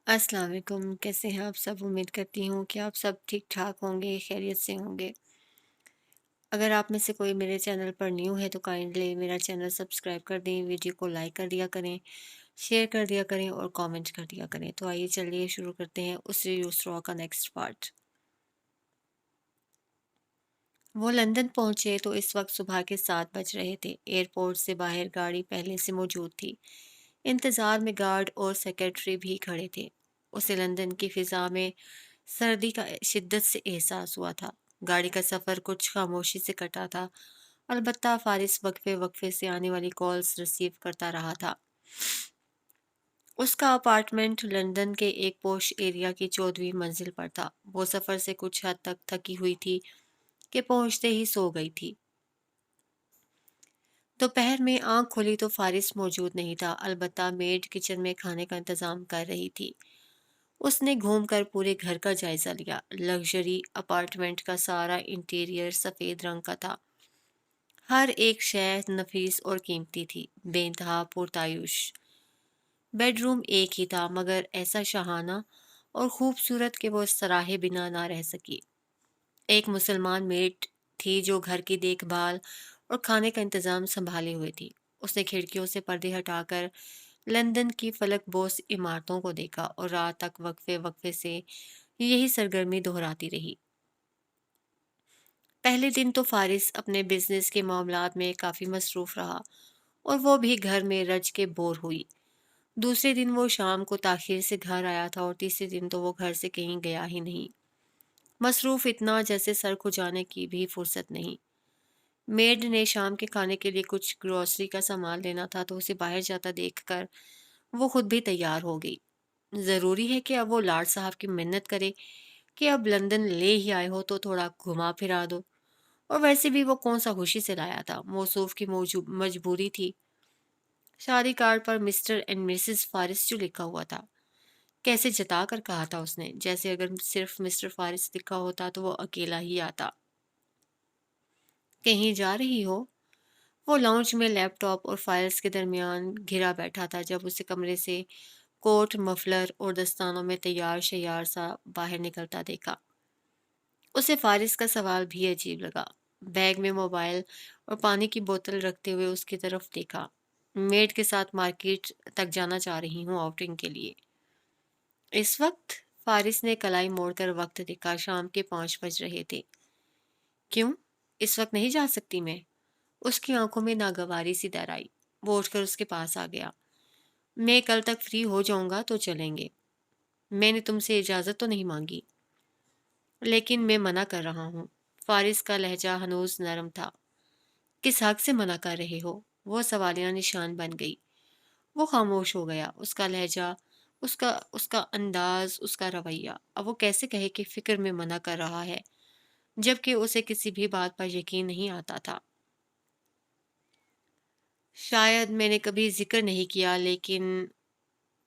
السلام علیکم، کیسے ہیں آپ سب؟ امید کرتی ہوں کہ آپ سب ٹھیک ٹھاک ہوں گے، خیریت سے ہوں گے۔ اگر آپ میں سے کوئی میرے چینل پر نیو ہے تو کائنڈلی میرا چینل سبسکرائب کر دیں، ویڈیو کو لائک کر دیا کریں، شیئر کر دیا کریں اور کامنٹ کر دیا کریں۔ تو آئیے چلیے شروع کرتے ہیں اسری یسرا کا نیکسٹ پارٹ۔ وہ لندن پہنچے تو اس وقت صبح کے 7 بج رہے تھے۔ ایئرپورٹ سے باہر گاڑی پہلے سے موجود تھی۔ انتظار میں گارڈ اور سیکرٹری بھی کھڑے تھے۔ اسے لندن کی فضا میں سردی کا شدت سے احساس ہوا تھا۔ گاڑی کا سفر کچھ خاموشی سے کٹا تھا، البتہ فارس وقفے وقفے سے آنے والی کالز ریسیو کرتا رہا تھا۔ اس کا اپارٹمنٹ لندن کے ایک پوش ایریا کی 14ویں منزل پر تھا۔ وہ سفر سے کچھ حد تک تھکی ہوئی تھی کہ پہنچتے ہی سو گئی تھی۔ دوپہر میں آنکھ کھولی تو فارس موجود نہیں تھا، البتہ میڈ کچن میں کھانے کا انتظام کر رہی تھی۔ اس نے گھوم کر پورے گھر کا جائزہ لیا۔ لگژری اپارٹمنٹ کا سارا انٹیریئر سفید رنگ کا تھا۔ ہر ایک شے نفیس اور قیمتی تھی، بے انتہا پرتعیش۔ بیڈ روم ایک ہی تھا، مگر ایسا شاہانہ اور خوبصورت کہ وہ سراہے بنا نہ رہ سکی۔ ایک مسلمان میڈ تھی جو گھر کی دیکھ بھال اور کھانے کا انتظام سنبھالے ہوئے تھی۔ اس نے کھڑکیوں سے پردے ہٹا کر لندن کی فلک بوس عمارتوں کو دیکھا اور رات تک وقفے وقفے سے یہی سرگرمی دہراتی رہی۔ پہلے دن تو فارس اپنے بزنس کے معاملات میں کافی مصروف رہا اور وہ بھی گھر میں رج کے بور ہوئی۔ دوسرے دن وہ شام کو تاخیر سے گھر آیا تھا اور تیسرے دن تو وہ گھر سے کہیں گیا ہی نہیں۔ مصروف اتنا جیسے سر کھجانے کی بھی فرصت نہیں۔ میڈ نے شام کے کھانے کے لیے کچھ گروسری کا سامان لینا تھا تو اسے باہر جاتا دیکھ کر وہ خود بھی تیار ہو گئی۔ ضروری ہے کہ اب وہ لاڈ صاحب کی منت کرے کہ اب لندن لے ہی آئے ہو تو تھوڑا گھما پھرا دو، اور ویسے بھی وہ کون سا خوشی سے لایا تھا، موصوف کی مجبوری تھی۔ شادی کارڈ پر مسٹر اینڈ مسز فارس جو لکھا ہوا تھا، کیسے جتا کر کہا تھا اس نے، جیسے اگر صرف مسٹر فارس لکھا ہوتا تو وہ اکیلا ہی آتا۔ کہیں جا رہی ہو؟ وہ لاؤنج میں لیپ ٹاپ اور فائلز کے درمیان گھرا بیٹھا تھا جب اسے کمرے سے کوٹ، مفلر اور دستانوں میں تیار شیار سا باہر نکلتا دیکھا۔ اسے فارس کا سوال بھی عجیب لگا۔ بیگ میں موبائل اور پانی کی بوتل رکھتے ہوئے اس کی طرف دیکھا۔ میڈ کے ساتھ مارکیٹ تک جانا چاہ رہی ہوں آؤٹنگ کے لیے۔ اس وقت؟ فارس نے کلائی موڑ کر وقت دیکھا، شام کے 5 بج رہے تھے۔ کیوں؟ اس وقت نہیں جا سکتی میں؟ اس کی آنکھوں میں ناگواری سی در آئی۔ وہ اٹھ کر اس کے پاس آ گیا۔ میں کل تک فری ہو جاؤں گا تو چلیں گے۔ میں نے تم سے اجازت تو نہیں مانگی۔ لیکن میں منع کر رہا ہوں۔ فارس کا لہجہ ہنوز نرم تھا۔ کس حق سے منع کر رہے ہو؟ وہ سوالیہ نشان بن گئی۔ وہ خاموش ہو گیا۔ اس کا لہجہ، اس کا انداز، اس کا رویہ۔ اب وہ کیسے کہے کہ فکر میں منع کر رہا ہے جبکہ اسے کسی بھی بات پر یقین نہیں آتا تھا۔ شاید میں نے کبھی ذکر نہیں کیا، لیکن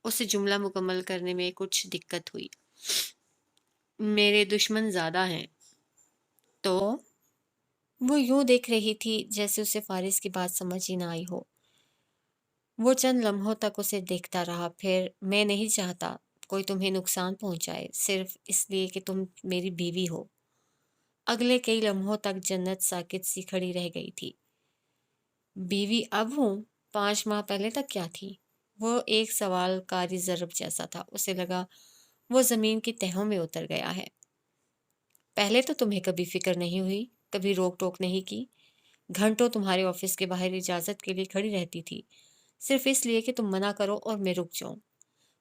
اسے جملہ مکمل کرنے میں کچھ دقت ہوئی۔ میرے دشمن زیادہ ہیں۔ تو وہ یوں دیکھ رہی تھی جیسے اسے فارس کی بات سمجھ ہی نہ آئی ہو۔ وہ چند لمحوں تک اسے دیکھتا رہا، پھر میں نہیں چاہتا کوئی تمہیں نقصان پہنچائے، صرف اس لیے کہ تم میری بیوی ہو۔ اگلے کئی لمحوں تک جنت ساکت سی کھڑی رہ گئی تھی۔ بیوی اب ہوں؟ 5 ماہ پہلے تک کیا تھی؟ وہ ایک سوال کاری ضرب جیسا تھا۔ اسے لگا وہ زمین کی تہوں میں اتر گیا ہے۔ پہلے تو تمہیں کبھی فکر نہیں ہوئی، کبھی روک ٹوک نہیں کی؟ گھنٹوں تمہارے آفس کے باہر اجازت کے لیے کھڑی رہتی تھی، صرف اس لیے کہ تم منع کرو اور میں رک جاؤں،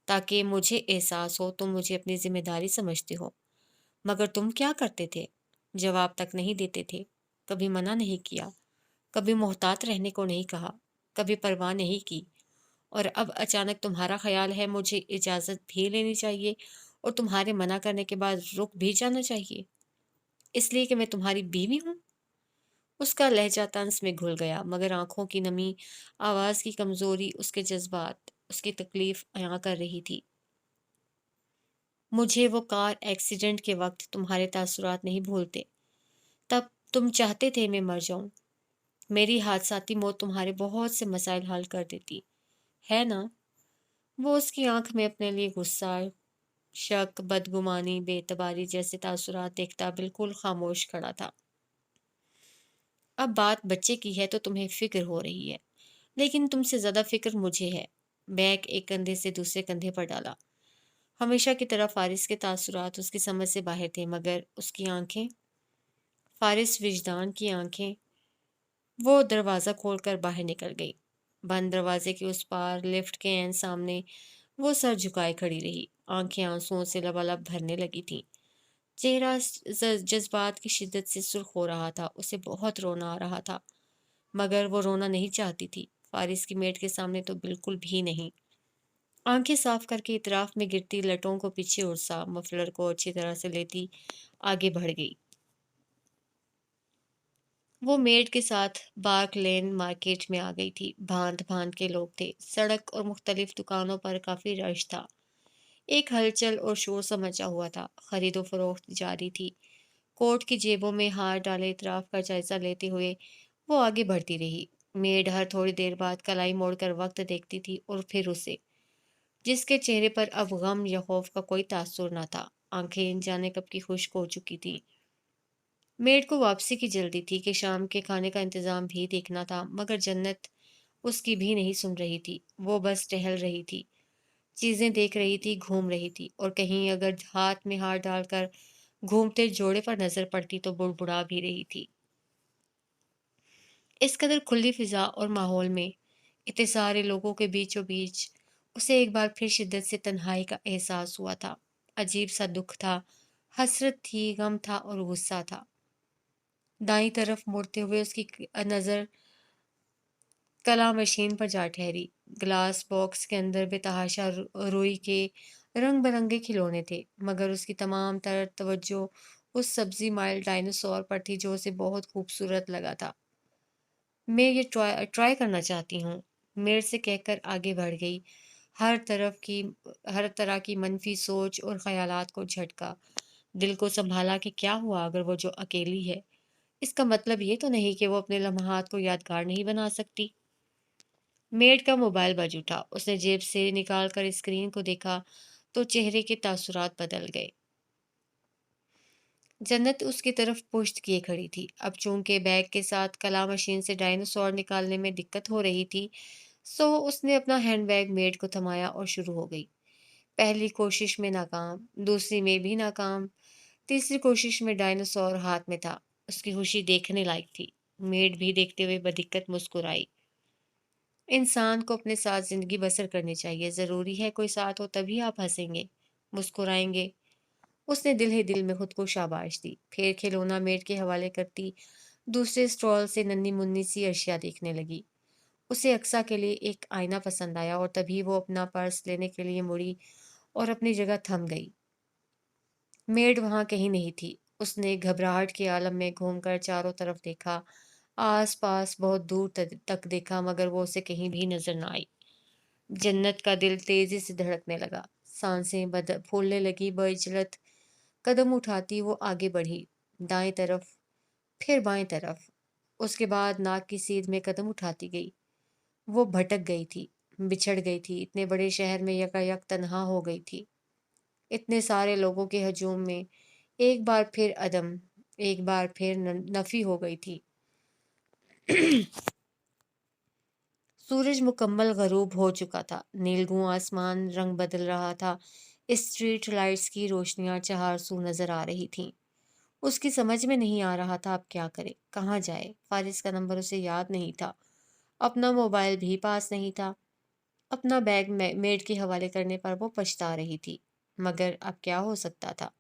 تاکہ مجھے احساس ہو تم مجھے اپنی ذمہ داری سمجھتے ہو۔ مگر تم کیا کرتے تھے؟ جواب تک نہیں دیتے تھے، کبھی منع نہیں کیا، کبھی محتاط رہنے کو نہیں کہا، کبھی پرواہ نہیں کی، اور اب اچانک تمہارا خیال ہے مجھے اجازت بھی لینی چاہیے اور تمہارے منع کرنے کے بعد رک بھی جانا چاہیے، اس لیے کہ میں تمہاری بیوی ہوں؟ اس کا لہجہ طنز میں گھل گیا، مگر آنکھوں کی نمی، آواز کی کمزوری، اس کے جذبات اس کی تکلیف عیاں کر رہی تھی۔ مجھے وہ کار ایکسیڈنٹ کے وقت تمہارے تاثرات نہیں بھولتے۔ تب تم چاہتے تھے میں مر جاؤں۔ میری حادثاتی موت تمہارے بہت سے مسائل حل کر دیتی ہے نا؟ وہ اس کی آنکھ میں اپنے لیے غصہ शक, बदगुमानी, बेतबारी जैसे तासुरात देखता बिल्कुल खामोश खड़ा था। अब बात बच्चे की है तो तुम्हें फिक्र हो रही है, लेकिन तुमसे ज्यादा फिक्र मुझे है। बैग एक कंधे से दूसरे कंधे पर डाला। हमेशा की तरह फारिस के तासुरात उसकी समझ से बाहर थे, मगर उसकी आंखें, फारिस विजदान की आंखें, वो दरवाजा खोलकर बाहर निकल गई। बंद दरवाजे के उस पार लिफ्ट के एन सामने वो सर झुकाए खड़ी रही। आंखें आंसुओं से लबालब भरने लगी थीं। चेहरा जज्बात की शिद्दत से सुर्ख हो रहा था। उसे बहुत रोना आ रहा था, मगर वो रोना नहीं चाहती थी। फारिस की मेड के सामने तो बिल्कुल भी नहीं। आंखें साफ करके इतराफ में गिरती लटों को पीछे उड़सा मफलर को अच्छी तरह से लेती आगे बढ़ गई। वो मेड के साथ बार्क लेन मार्केट में आ गई थी। भांत भांत के लोग थे। सड़क और मुख्तलिफ दुकानों पर काफी रश था। एक हलचल और शोर सा मचा हुआ था। खरीदो फरोख्त जारी थी। कोट की जेबों में हाथ डाले इतराफ का जायजा लेते हुए वो आगे बढ़ती रही। मेड हर थोड़ी देर बाद कलाई मोड़कर वक्त देखती थी और फिर उसे, जिसके चेहरे पर अब गम या खौफ का कोई तासुर न था। आंखें जाने कब की खुश्क हो चुकी थी। मेड को वापसी की जल्दी थी कि शाम के खाने का इंतजाम भी देखना था, मगर जन्नत उसकी भी नहीं सुन रही थी। वो बस टहल रही थी, चीजें देख रही थी, घूम रही थी, और कहीं अगर हाथ में हाथ डालकर घूमते जोड़े पर नजर पड़ती तो बुड़बुड़ा भी रही थी। इस कदर खुली फिजा और माहौल में, इतने सारे लोगों के बीचों बीच, उसे एक बार फिर शिद्दत से तन्हाई का एहसास हुआ था। अजीब सा दुख था, हसरत थी, गम था और गुस्सा था। दाईं तरफ मुड़ते हुए उसकी नजर कला मशीन पर जा ठहरी। ग्लास बॉक्स के अंदर बेतहाशा रुई के रंग बिरंगे खिलौने थे, मगर उसकी तमाम तर तवज्जो उस सब्जी माइल डायनासोर पर थी जो उसे बहुत खूबसूरत लगा था। मैं ये ट्राई ट्राई करना चाहती हूँ, मेरे से कहकर आगे बढ़ गई। हर तरफ की हर तरह की मनफी सोच और ख्यालात को झटका। दिल को संभाला कि क्या हुआ अगर वो जो अकेली है। इसका मतलब ये तो नहीं कि वो अपने लम्हात को यादगार नहीं बना सकती। मेड का मोबाइल बज उठा। उसने जेब से निकाल कर स्क्रीन को देखा तो चेहरे के तासुरात बदल गए। जन्नत उसकी तरफ पुश्त किए खड़ी थी। अब चूंकि बैग के साथ कला मशीन से डायनासोर निकालने में दिक्कत हो रही थी, सो उसने अपना हैंडबैग मेड को थमाया और शुरू हो गई। पहली कोशिश में नाकाम, दूसरी में भी नाकाम, तीसरी कोशिश में डायनासोर हाथ में था। उसकी खुशी देखने लायक थी। मेड भी देखते हुए बदिक्कत मुस्कुराई। इंसान को अपने साथ जिंदगी बसर करनी चाहिए। जरूरी है कोई साथ हो तभी आप हंसेंगे, मुस्कुराएंगे। उसने दिल ही दिल में खुद को शाबाश दी। फिर खिलौना मेड के हवाले करती दूसरे स्टॉल से नन्ही मुन्नी सी अशिया देखने लगी। उसे अक्सा के लिए एक आईना पसंद आया और तभी वो अपना पर्स लेने के लिए मुड़ी और अपनी जगह थम गई। मेड वहां कहीं नहीं थी। उसने घबराहट के आलम में घूमकर चारों तरफ देखा, आस पास बहुत दूर तक देखा, मगर वो उसे कहीं भी नजर न आई। जन्नत का दिल तेजी से धड़कने लगा। सांसें फूलने लगी। बइजलत कदम उठाती वो आगे बढ़ी। दाएं तरफ, फिर बाएं तरफ, उसके बाद नाक की सीध में कदम उठाती गई। वो भटक गई थी, बिछड़ गई थी, इतने बड़े शहर में यकायक तन्हा हो गई थी। इतने सारे लोगों के हजूम में एक बार फिर अदम, एक बार फिर नफी हो गई थी। सूरज मुकम्मल गरूब हो चुका था। नीलगू आसमान रंग बदल रहा था। स्ट्रीट लाइट्स की रोशनियां चहारसू नजर आ रही थीं। उसकी समझ में नहीं आ रहा था अब क्या करे, कहाँ जाए। फारिस का नंबर उसे याद नहीं था। अपना मोबाइल भी पास नहीं था। अपना बैग मेड के हवाले करने पर वो पछता रही थी, मगर अब क्या हो सकता था।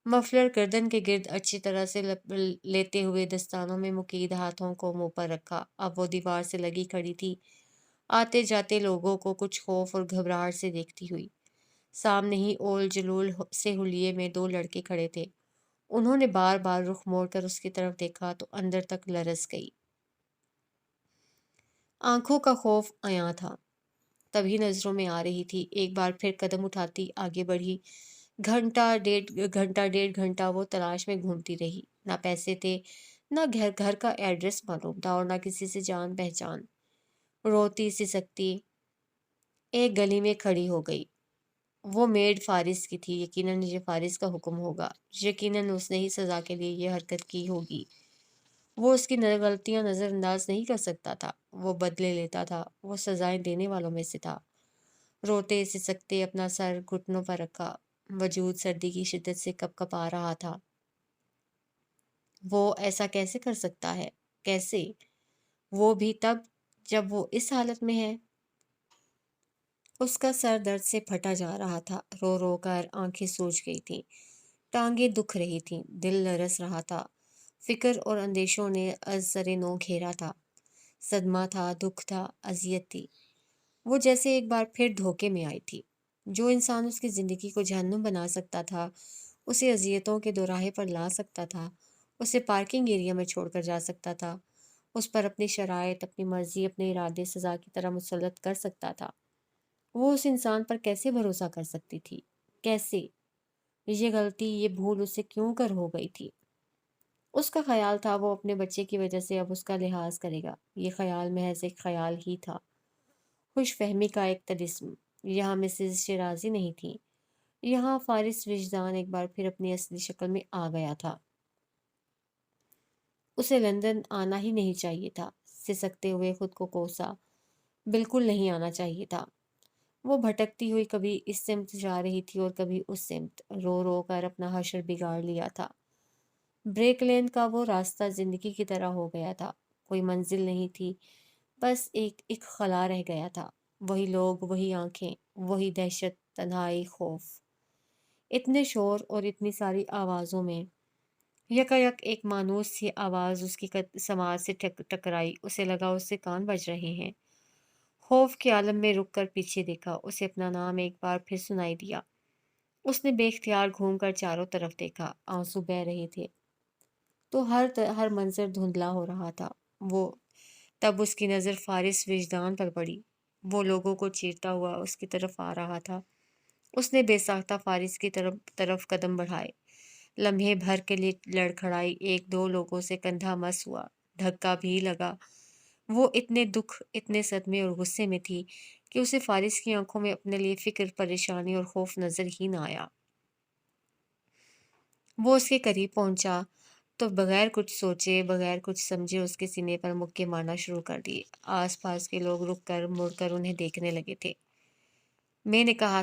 मफलर गर्दन के गिर्द अच्छी तरह से लेते हुए दस्तानों में मुकीद हाथों को मुंह पर रखा। अब वो दीवार से लगी खड़ी थी, आते जाते लोगों को कुछ खौफ और घबराहट से देखती हुई। सामने ही ओल जलूल से हुलिये में दो लड़के खड़े थे। उन्होंने बार बार रुख मोड़कर उसकी तरफ देखा तो अंदर तक लरस गई। आंखों का खौफ आया था, तभी नजरों में आ रही थी। एक बार फिर कदम उठाती आगे बढ़ी। डेढ़ घंटा वो तलाश में घूमती रही। ना पैसे थे, ना घर का एड्रेस मालूम था, और ना किसी से जान पहचान। रोती सिसकती एक गली में खड़ी हो गई। وہ میڈ فارس کی تھی، یقیناً یہ فارس کا حکم ہوگا، یقیناً اس نے ہی سزا کے لیے یہ حرکت کی ہوگی۔ وہ اس کی غلطیاں نظر انداز نہیں کر سکتا تھا، وہ بدلے لیتا تھا، وہ سزائیں دینے والوں میں سے تھا۔ روتے سسکتے اپنا سر گھٹنوں پر رکھا، وجود سردی کی شدت سے کپ کپ آ رہا تھا۔ وہ ایسا کیسے کر سکتا ہے؟ کیسے؟ وہ بھی تب جب وہ اس حالت میں ہے۔ اس کا سر درد سے پھٹا جا رہا تھا، رو رو کر آنکھیں سوج گئی تھیں، ٹانگیں دکھ رہی تھیں، دل لرز رہا تھا۔ فکر اور اندیشوں نے از سر نو گھیرا تھا، صدمہ تھا، دکھ تھا، اذیت تھی۔ وہ جیسے ایک بار پھر دھوکے میں آئی تھی۔ جو انسان اس کی زندگی کو جہنم بنا سکتا تھا، اسے اذیتوں کے دوراہے پر لا سکتا تھا، اسے پارکنگ ایریا میں چھوڑ کر جا سکتا تھا، اس پر اپنی شرائط، اپنی مرضی، اپنے ارادے سزا کی طرح مسلط کر سکتا تھا، وہ اس انسان پر کیسے بھروسہ کر سکتی تھی؟ کیسے؟ یہ غلطی، یہ بھول اس سے کیوں کر ہو گئی تھی؟ اس کا خیال تھا وہ اپنے بچے کی وجہ سے اب اس کا لحاظ کرے گا۔ یہ خیال محض ایک خیال ہی تھا، خوش فہمی کا ایک طلسم۔ یہاں مسز شیرازی نہیں تھی، یہاں فارس وجدان ایک بار پھر اپنی اصلی شکل میں آ گیا تھا۔ اسے لندن آنا ہی نہیں چاہیے تھا، سسکتے ہوئے خود کو کوسا، بالکل نہیں آنا چاہیے تھا۔ وہ بھٹکتی ہوئی کبھی اس سمت جا رہی تھی اور کبھی اس سمت، رو رو کر اپنا حشر بگاڑ لیا تھا۔ بریک لین کا وہ راستہ زندگی کی طرح ہو گیا تھا، کوئی منزل نہیں تھی، بس ایک خلا رہ گیا تھا۔ وہی لوگ، وہی آنکھیں، وہی دہشت، تنہائی، خوف۔ اتنے شور اور اتنی ساری آوازوں میں یکایک ایک مانوس سی آواز اس کی سماعت سے ٹکرائی، اسے لگا اس سے کان بج رہے ہیں۔ خوف کے عالم میں رک کر پیچھے دیکھا، اسے اپنا نام ایک بار پھر سنائی دیا۔ اس نے بے اختیار گھوم کر چاروں طرف دیکھا، آنسو بہہ رہے تھے تو ہر منظر دھندلا ہو رہا تھا۔ وہ تب اس کی نظر فارس وجدان پر پڑی، وہ لوگوں کو چیرتا ہوا اس کی طرف آ رہا تھا۔ اس نے بے ساختہ فارس کی طرف قدم بڑھائے، لمحے بھر کے لیے لڑکھڑائی، ایک دو لوگوں سے کندھا مس ہوا، دھکا بھی لگا۔ وہ اتنے دکھ، اتنے صدمے اور غصے میں تھی کہ اسے فارس کی آنکھوں میں اپنے لیے فکر، پریشانی اور خوف نظر ہی نہ آیا۔ وہ اس کے قریب پہنچا تو بغیر کچھ سوچے، بغیر کچھ سمجھے اس کے سینے پر مکے مارنا شروع کر دیے۔ آس پاس کے لوگ رک کر، مڑ کر انہیں دیکھنے لگے تھے۔ میں نے کہا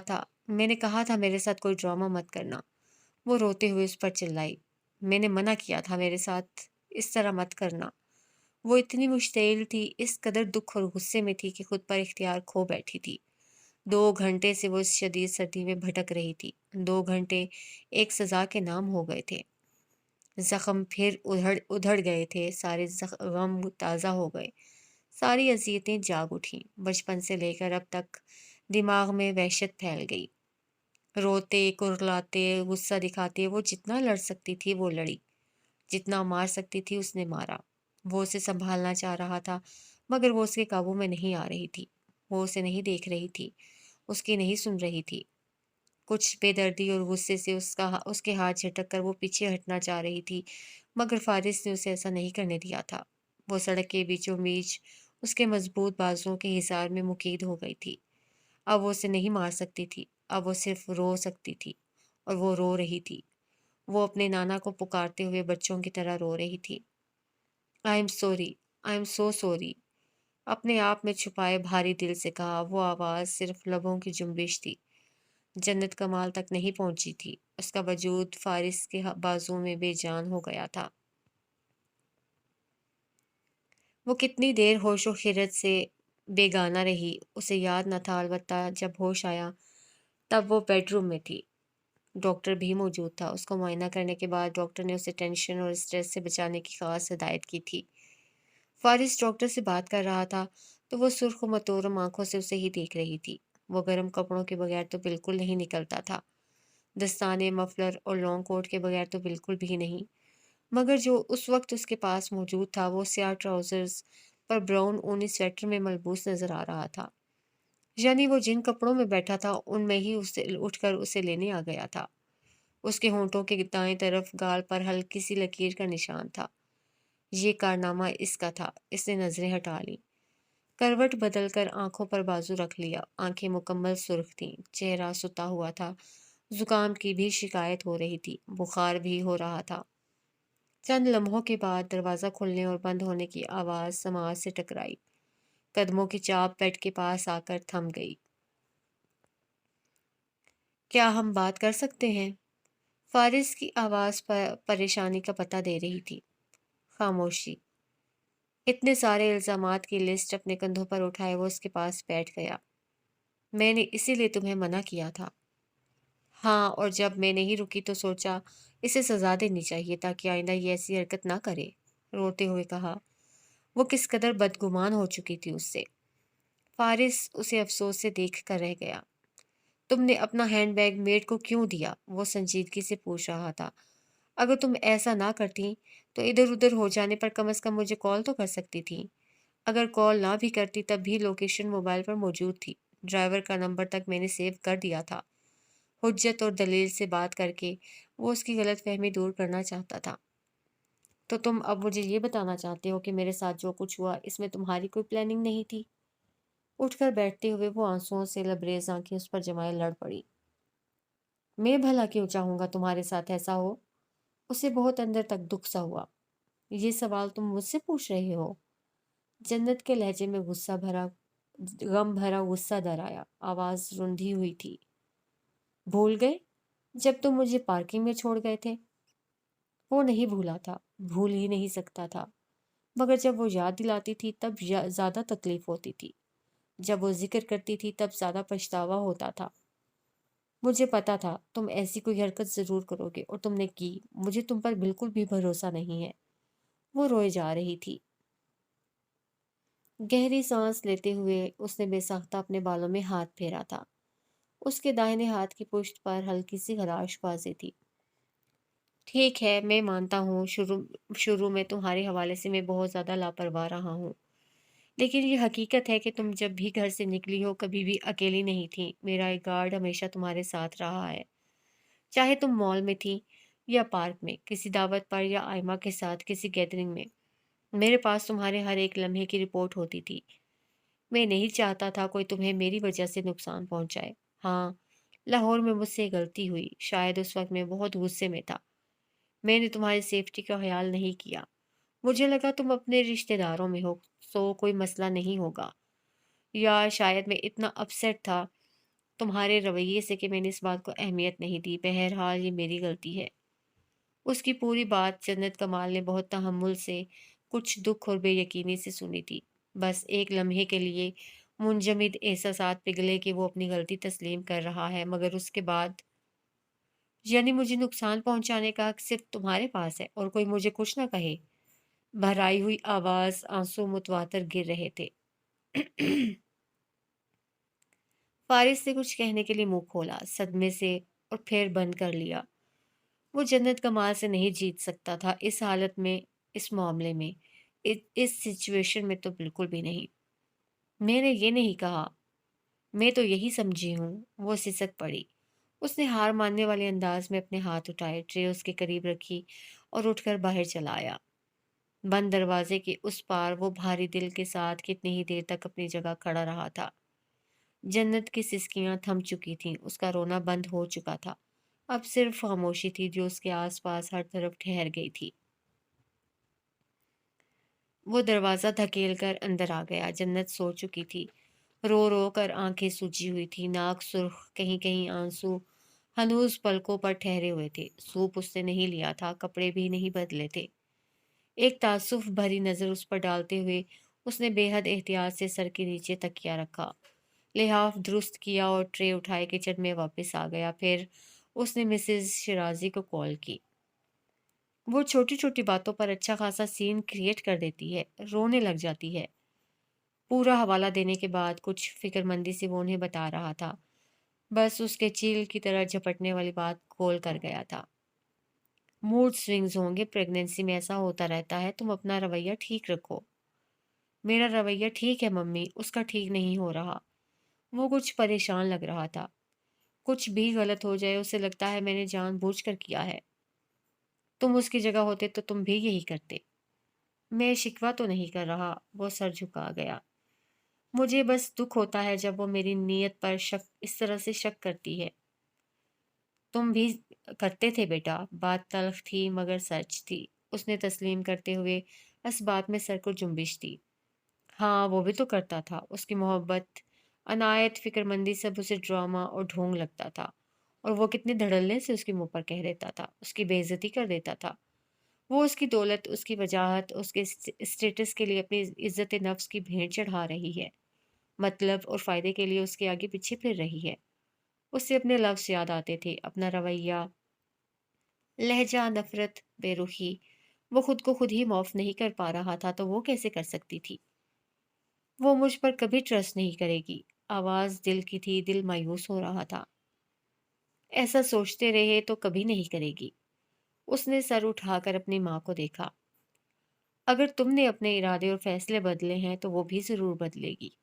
تھا میرے ساتھ کوئی ڈرامہ مت کرنا، وہ روتے ہوئے اس پر چلائی۔ میں نے منع کیا تھا میرے ساتھ اس طرح مت کرنا۔ وہ اتنی مشتعل تھی، اس قدر دکھ اور غصے میں تھی کہ خود پر اختیار کھو بیٹھی تھی۔ 2 گھنٹے سے وہ اس شدید سردی میں بھٹک رہی تھی، 2 گھنٹے ایک سزا کے نام ہو گئے تھے۔ زخم پھر ادھڑ گئے تھے، سارے غم تازہ ہو گئے، ساری اذیتیں جاگ اٹھیں، بچپن سے لے کر اب تک دماغ میں وحشت پھیل گئی۔ روتے، کرلاتے، غصہ دکھاتے، وہ جتنا لڑ سکتی تھی وہ لڑی، جتنا مار سکتی تھی اس نے مارا۔ وہ اسے سنبھالنا چاہ رہا تھا مگر وہ اس کے قابو میں نہیں آ رہی تھی۔ وہ اسے نہیں دیکھ رہی تھی، اس کی نہیں سن رہی تھی۔ کچھ بے دردی اور غصے سے اس کے ہاتھ جھٹک کر وہ پیچھے ہٹنا چاہ رہی تھی مگر فارس نے اسے ایسا نہیں کرنے دیا تھا۔ وہ سڑک کے بیچوں بیچ اس کے مضبوط بازوؤں کے حصار میں مقید ہو گئی تھی۔ اب وہ اسے نہیں مار سکتی تھی، اب وہ صرف رو سکتی تھی، اور وہ رو رہی تھی۔ وہ اپنے نانا کو پکارتے ہوئے بچوں کی طرح رو رہی تھی۔ I am sorry, I am so sorry, اپنے آپ میں چھپائے بھاری دل سے کہا۔ وہ آواز صرف لبوں کی جنبش تھی، جنت کمال تک نہیں پہنچی تھی۔ اس کا وجود فارس کے بازو میں بے جان ہو گیا تھا۔ وہ کتنی دیر ہوش و خرد سے بیگانہ رہی اسے یاد نہ تھا، البتہ جب ہوش آیا تب وہ بیڈ روم میں تھی۔ ڈاکٹر بھی موجود تھا۔ اس کو معائنہ کرنے کے بعد ڈاکٹر نے اسے ٹینشن اور اسٹریس سے بچانے کی خاص ہدایت کی تھی۔ فارس ڈاکٹر سے بات کر رہا تھا تو وہ سرخ و متورم آنکھوں سے اسے ہی دیکھ رہی تھی۔ وہ گرم کپڑوں کے بغیر تو بالکل نہیں نکلتا تھا، دستانے، مفلر اور لانگ کوٹ کے بغیر تو بالکل بھی نہیں، مگر جو اس وقت اس کے پاس موجود تھا وہ سیاہ ٹراؤزرز پر براؤن اونی سویٹر میں ملبوس نظر آ رہا تھا، یعنی وہ جن کپڑوں میں بیٹھا تھا ان میں ہی اسے اٹھ کر اسے لینے آ گیا تھا۔ اس کے ہونٹوں کے دائیں طرف گال پر ہلکی سی لکیر کا نشان تھا۔ یہ کارنامہ اس کا تھا۔ اس نے نظریں ہٹا لیں۔ کروٹ بدل کر آنکھوں پر بازو رکھ لیا، آنکھیں مکمل سرخ تھیں، چہرہ ستا ہوا تھا، زکام کی بھی شکایت ہو رہی تھی، بخار بھی ہو رہا تھا۔ چند لمحوں کے بعد دروازہ کھلنے اور بند ہونے کی آواز سماعت سے ٹکرائی، قدموں کی چاپ بیڈ کے پاس آ کر تھم گئی۔ کیا ہم بات کر سکتے ہیں؟ فارس کی آواز پریشانی کا پتہ دے رہی تھی۔ خاموشی۔ اتنے سارے الزامات کی لسٹ اپنے کندھوں پر اٹھائے وہ اس کے پاس بیٹھ گیا۔ میں نے اسی لیے تمہیں منع کیا تھا۔ ہاں، اور جب میں نہیں رکی تو سوچا اسے سزا دینی چاہیے تاکہ آئندہ یہ ایسی حرکت نہ کرے، روتے ہوئے کہا۔ وہ کس قدر بدگمان ہو چکی تھی اس سے۔ فارس اسے افسوس سے دیکھ کر رہ گیا۔ تم نے اپنا ہینڈ بیگ میڈ کو کیوں دیا؟ وہ سنجیدگی سے پوچھ رہا تھا۔ اگر تم ایسا نہ کرتی تو ادھر ادھر ہو جانے پر کم از کم مجھے کال تو کر سکتی تھی۔ اگر کال نہ بھی کرتی تب بھی لوکیشن موبائل پر موجود تھی، ڈرائیور کا نمبر تک میں نے سیو کر دیا تھا۔ حجت اور دلیل سے بات کر کے وہ اس کی غلط فہمی دور کرنا چاہتا تھا۔ تو تم اب مجھے یہ بتانا چاہتے ہو کہ میرے ساتھ جو کچھ ہوا اس میں تمہاری کوئی پلاننگ نہیں تھی؟ اٹھ کر بیٹھتے ہوئے وہ آنسوؤں سے لبریز آنکھیں اس پر جمائے لڑ پڑی۔ میں بھلا کیوں چاہوں گا تمہارے ساتھ ایسا ہو؟ اسے بہت اندر تک دکھ سا ہوا۔ یہ سوال تم مجھ سے پوچھ رہے ہو؟ جنت کے لہجے میں غم بھرا غصہ در آیا، آواز رندھی ہوئی تھی۔ بھول گئے جب تم مجھے پارکنگ میں چھوڑ گئے تھے؟ وہ نہیں بھولا تھا، بھول ہی نہیں سکتا تھا، مگر جب وہ یاد دلاتی تھی تب زیادہ تکلیف ہوتی تھی، جب وہ ذکر کرتی تھی تب زیادہ پچھتاوا ہوتا تھا۔ مجھے پتا تھا تم ایسی کوئی حرکت ضرور کرو گے اور تم نے کی، مجھے تم پر بالکل بھی بھروسہ نہیں ہے۔ وہ روئے جا رہی تھی۔ گہری سانس لیتے ہوئے اس نے بے ساختہ اپنے بالوں میں ہاتھ پھیرا تھا۔ اس کے داہنے ہاتھ کی پشت پر ہلکی سی خراش بازی تھی۔ ٹھیک ہے، میں مانتا ہوں شروع میں تمہارے حوالے سے میں بہت زیادہ لاپرواہ رہا ہوں، لیکن یہ حقیقت ہے کہ تم جب بھی گھر سے نکلی ہو کبھی بھی اکیلی نہیں تھی۔ میرا ایک گارڈ ہمیشہ تمہارے ساتھ رہا ہے، چاہے تم مال میں تھی یا پارک میں، کسی دعوت پر یا آئمہ کے ساتھ کسی گیدرنگ میں۔ میرے پاس تمہارے ہر ایک لمحے کی رپورٹ ہوتی تھی۔ میں نہیں چاہتا تھا کوئی تمہیں میری وجہ سے نقصان پہنچائے۔ ہاں، لاہور میں مجھ سے غلطی ہوئی، شاید اس وقت میں بہت غصے میں تھا، میں نے تمہاری سیفٹی کا خیال نہیں کیا۔ مجھے لگا تم اپنے رشتہ داروں میں ہو سو کوئی مسئلہ نہیں ہوگا، یا شاید میں اتنا اپسیٹ تھا تمہارے رویے سے کہ میں نے اس بات کو اہمیت نہیں دی۔ بہرحال یہ میری غلطی ہے۔ اس کی پوری بات جنت کمال نے بہت تحمل سے، کچھ دکھ اور بے یقینی سے سنی تھی۔ بس ایک لمحے کے لیے منجمد احساسات پگھلے کہ وہ اپنی غلطی تسلیم کر رہا ہے، مگر اس کے بعد یعنی مجھے نقصان پہنچانے کا حق صرف تمہارے پاس ہے اور کوئی مجھے کچھ نہ کہے؟ بھرائی ہوئی آواز، آنسو متواتر گر رہے تھے۔ فارس نے کچھ کہنے کے لیے منہ کھولا، صدمے سے، اور پھر بند کر لیا۔ وہ جنت کمال سے نہیں جیت سکتا تھا اس حالت میں، اس معاملے میں، اس سچویشن میں تو بالکل بھی نہیں۔ میں نے یہ نہیں کہا، میں تو یہی سمجھی ہوں۔ وہ سسک پڑی۔ اس نے ہار ماننے والے انداز میں اپنے ہاتھ اٹھائے، ٹرے اس کے قریب رکھی اور اٹھ کر باہر چلا آیا۔ بند دروازے کے اس پار وہ بھاری دل کے ساتھ کتنی ہی دیر تک اپنی جگہ کھڑا رہا تھا۔ جنت کی سسکیاں تھم چکی تھیں، اس کا رونا بند ہو چکا تھا، اب صرف خاموشی تھی جو اس کے آس پاس ہر طرف ٹھہر گئی تھی۔ وہ دروازہ دھکیل کر اندر آ گیا۔ جنت سو چکی تھی، رو رو کر آنکھیں سوجی ہوئی تھی، ناک سرخ، کہیں کہیں آنسو ہنوز پلکوں پر ٹھہرے ہوئے تھے۔ سوپ اس نے نہیں لیا تھا، کپڑے بھی نہیں بدلے تھے۔ ایک تعصف بھری نظر اس پر ڈالتے ہوئے اس نے بے حد احتیاط سے سر کے نیچے تکیہ رکھا، لحاف درست کیا اور ٹرے اٹھائے کچن میں واپس آ گیا۔ پھر اس نے مسز شرازی کو کال کی۔ وہ چھوٹی چھوٹی باتوں پر اچھا خاصا سین کریٹ کر دیتی ہے، رونے لگ جاتی ہے۔ پورا حوالہ دینے کے بعد کچھ فکر مندی سے وہ انہیں بتا رہا تھا، بس اس کے چیل کی طرح جھپٹنے والی بات کھول کر گیا تھا۔ موڈ سوئنگز ہوں گے، پریگنینسی میں ایسا ہوتا رہتا ہے، تم اپنا رویہ ٹھیک رکھو۔ میرا رویہ ٹھیک ہے ممی، اس کا ٹھیک نہیں ہو رہا۔ وہ کچھ پریشان لگ رہا تھا۔ کچھ بھی غلط ہو جائے اسے لگتا ہے میں نے جان بوجھ کر کیا ہے۔ تم اس کی جگہ ہوتے تو تم بھی یہی کرتے۔ میں شکوہ تو نہیں کر رہا، وہ سر جھکا گیا۔ मुझे बस दुख होता है जब वो मेरी नीयत पर शक इस तरह से शक करती है। तुम भी करते थे बेटा, बात तल्ख थी मगर सच थी। उसने तस्लीम करते हुए इस बात में सर को जुम्बिश दी। हाँ, वो भी तो करता था। उसकी मोहब्बत, अनायत, फ़िक्रमंदी सब उसे ड्रामा और ढोंग लगता था। और वो कितने धड़ल्ले से उसके मुँह पर कह देता था, उसकी बेइज़्ज़ती कर देता था। वो उसकी दौलत, उसकी वजाहत, उसके स्टेटस के लिए अपनी इज़्ज़त-ए-नफ़्स की भेंट चढ़ा रही है। मतलब और फ़ायदे के लिए उसके आगे-पीछे फिर रही है। उसे अपने लफ्ज़ याद आते थे, अपना रवैया, लहज़ा, नफ़रत, बेरुखी। वो खुद को खुद ही माफ़ नहीं कर पा रहा था, तो वो कैसे कर सकती थी? वो मुझ पर कभी ट्रस्ट नहीं करेगी। आवाज़ दिल की थी, दिल मायूस हो रहा था। ऐसा सोचते रहे तो कभी नहीं करेगी। उसने सर उठाकर अपनी माँ को देखा। अगर तुमने अपने इरादे और फैसले बदले हैं तो वो भी ज़रूर बदलेगी।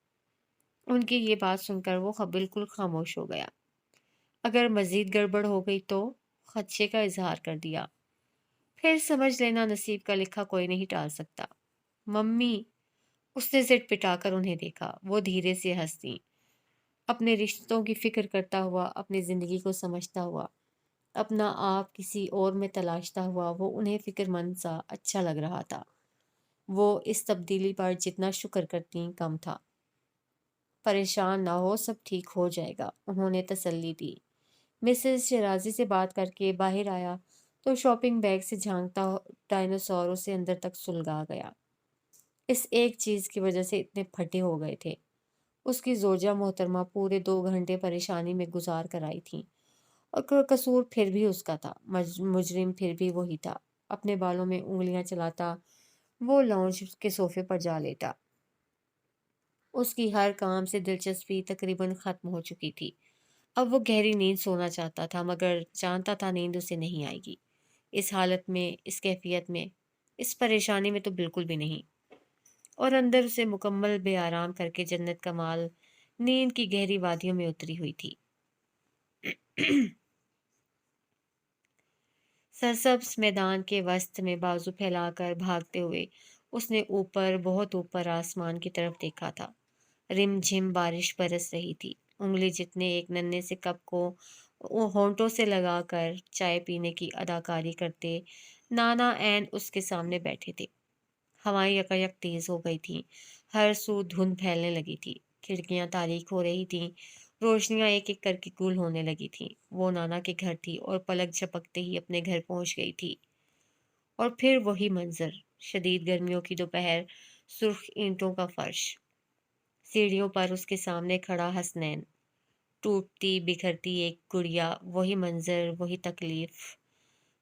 उनकी ये बात सुनकर वो बिल्कुल खामोश हो गया। अगर मज़ीद गड़बड़ हो गई तो? खदशे का इज़हार कर दिया। फिर समझ लेना नसीब का लिखा कोई नहीं टाल सकता। मम्मी! उसने सिर पिटाकर उन्हें देखा। वो धीरे से हँस दीं। अपने रिश्तों की फ़िक्र करता हुआ, अपनी ज़िंदगी को समझता हुआ, अपना आप किसी और में तलाशता हुआ, वो उन्हें फ़िक्रमंद सा अच्छा लग रहा था। वो इस तब्दीली पर जितना शुक्र करतीं कम था। परेशान ना हो, सब ठीक हो जाएगा, उन्होंने तसल्ली दी। मिसेस शिराज़ी से बात करके बाहर आया तो शॉपिंग बैग से झांकता डायनासोर उसे अंदर तक सुलगा गया। इस एक चीज़ की वजह से इतने फटे हो गए थे। उसकी ज़ोजा मोहतरमा पूरे 2 घंटे परेशानी में गुज़ार कर आई थीं और कसूर फिर भी उसका था। मुजरिम फिर भी वही था। अपने बालों में उँगलियाँ चलाता वो लाउंज के सोफ़े पर जा लेटा। उसकी हर काम से दिलचस्पी तकरीबन ख़त्म हो चुकी थी। अब वो गहरी नींद सोना चाहता था मगर जानता था नींद उसे नहीं आएगी। इस हालत में, इस कैफ़ियत में, इस परेशानी में तो बिल्कुल भी नहीं। और अंदर उसे मुकम्मल बेआराम करके जन्नत का माल नींद की गहरी वादियों में उतरी हुई थी। सरसब्ज मैदान के वसत में बाजू फैलाकर भागते हुए उसने ऊपर, बहुत ऊपर आसमान की तरफ देखा था। रिमझिम बारिश बरस रही थी। उंगली जितने एक नन्हे से कप को वो होंठों से लगाकर चाय पीने की अदाकारी करते नाना ऐन उसके सामने बैठे थे। हवाएं यकायक तेज हो गई थीं। हर सू धुंध फैलने लगी थी। खिड़कियां तारीक हो रही थीं। रोशनियां एक एक करके गुल होने लगी थीं। वो नाना के घर थी और पलक झपकते ही अपने घर पहुंच गई थी। और फिर वही मंजर, शदीद गर्मियों की दोपहर, सुर्ख ईंटों का फर्श, सीढ़ियों पर उसके सामने खड़ा हसनैन, टूटती बिखरती एक गुड़िया, वही मंजर, वही तकलीफ,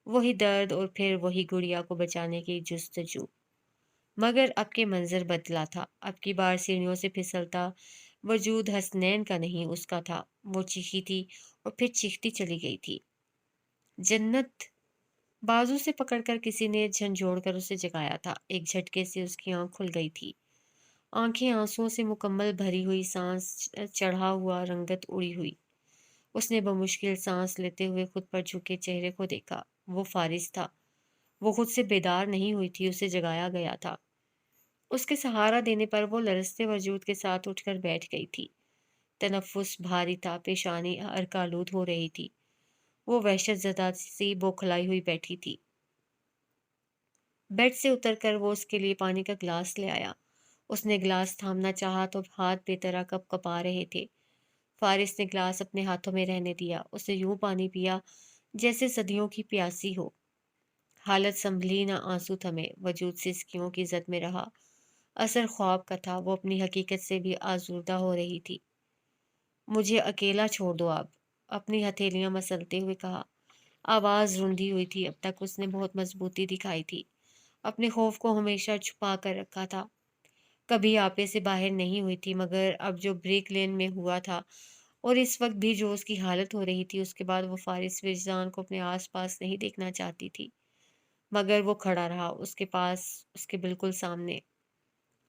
वही दर्द और फिर वही गुड़िया को बचाने की जुस्तजू। मगर अब के मंजर बदला था। अब की बार सीढ़ियों से फिसलता वजूद हसनैन का नहीं, उसका था। वो चीखी थी और फिर चीखती चली गई थी। जन्नत! बाजू से पकड़कर किसी ने झंझोड़ कर उसे जगाया था। एक झटके से उसकी आंख खुल गई थी। आंखें आंसुओं से मुकम्मल भरी हुई, सांस चढ़ा हुआ, रंगत उड़ी हुई। उसने बमुश्किल सांस लेते हुए खुद पर झुके चेहरे को देखा। वो फारिस था। वो खुद से बेदार नहीं हुई थी, उसे जगाया गया था। उसके सहारा देने पर वो लरजते वजूद के साथ उठकर बैठ गई थी। तनफ्फुस भारी था, पेशानी अर्कालूद हो रही थी। वो वहशत ज़दा सी बौखलाई हुई बैठी थी। बेड से उतरकर वो उसके लिए पानी का गिलास ले आया। उसने गिलास थामना चाहा तो हाथ बेतरा कँप-कँपा रहे थे। फारिस ने गिलास अपने हाथों में रहने दिया। उसने यूं पानी पिया जैसे सदियों की प्यासी हो। हालत संभली न आंसू थमे, वजूद सिसकियों की जद में रहा। असर ख्वाब का था, वो अपनी हकीकत से भी आज़ूदा हो रही थी। मुझे अकेला छोड़ दो आप, अपनी हथेलियां मसलते हुए कहा। आवाज़ रूंधी हुई थी, अब तक उसने बहुत मजबूती दिखाई थी। अपने खौफ को हमेशा छुपा कर रखा था। कभी आपे से बाहर नहीं हुई थी मगर अब जो ब्रेक लेन में हुआ था और इस वक्त भी जो उसकी हालत हो रही थी, उसके बाद वो फारिस विजदान को अपने आसपास नहीं देखना चाहती थी। मगर वो खड़ा रहा, उसके पास, उसके बिल्कुल सामने।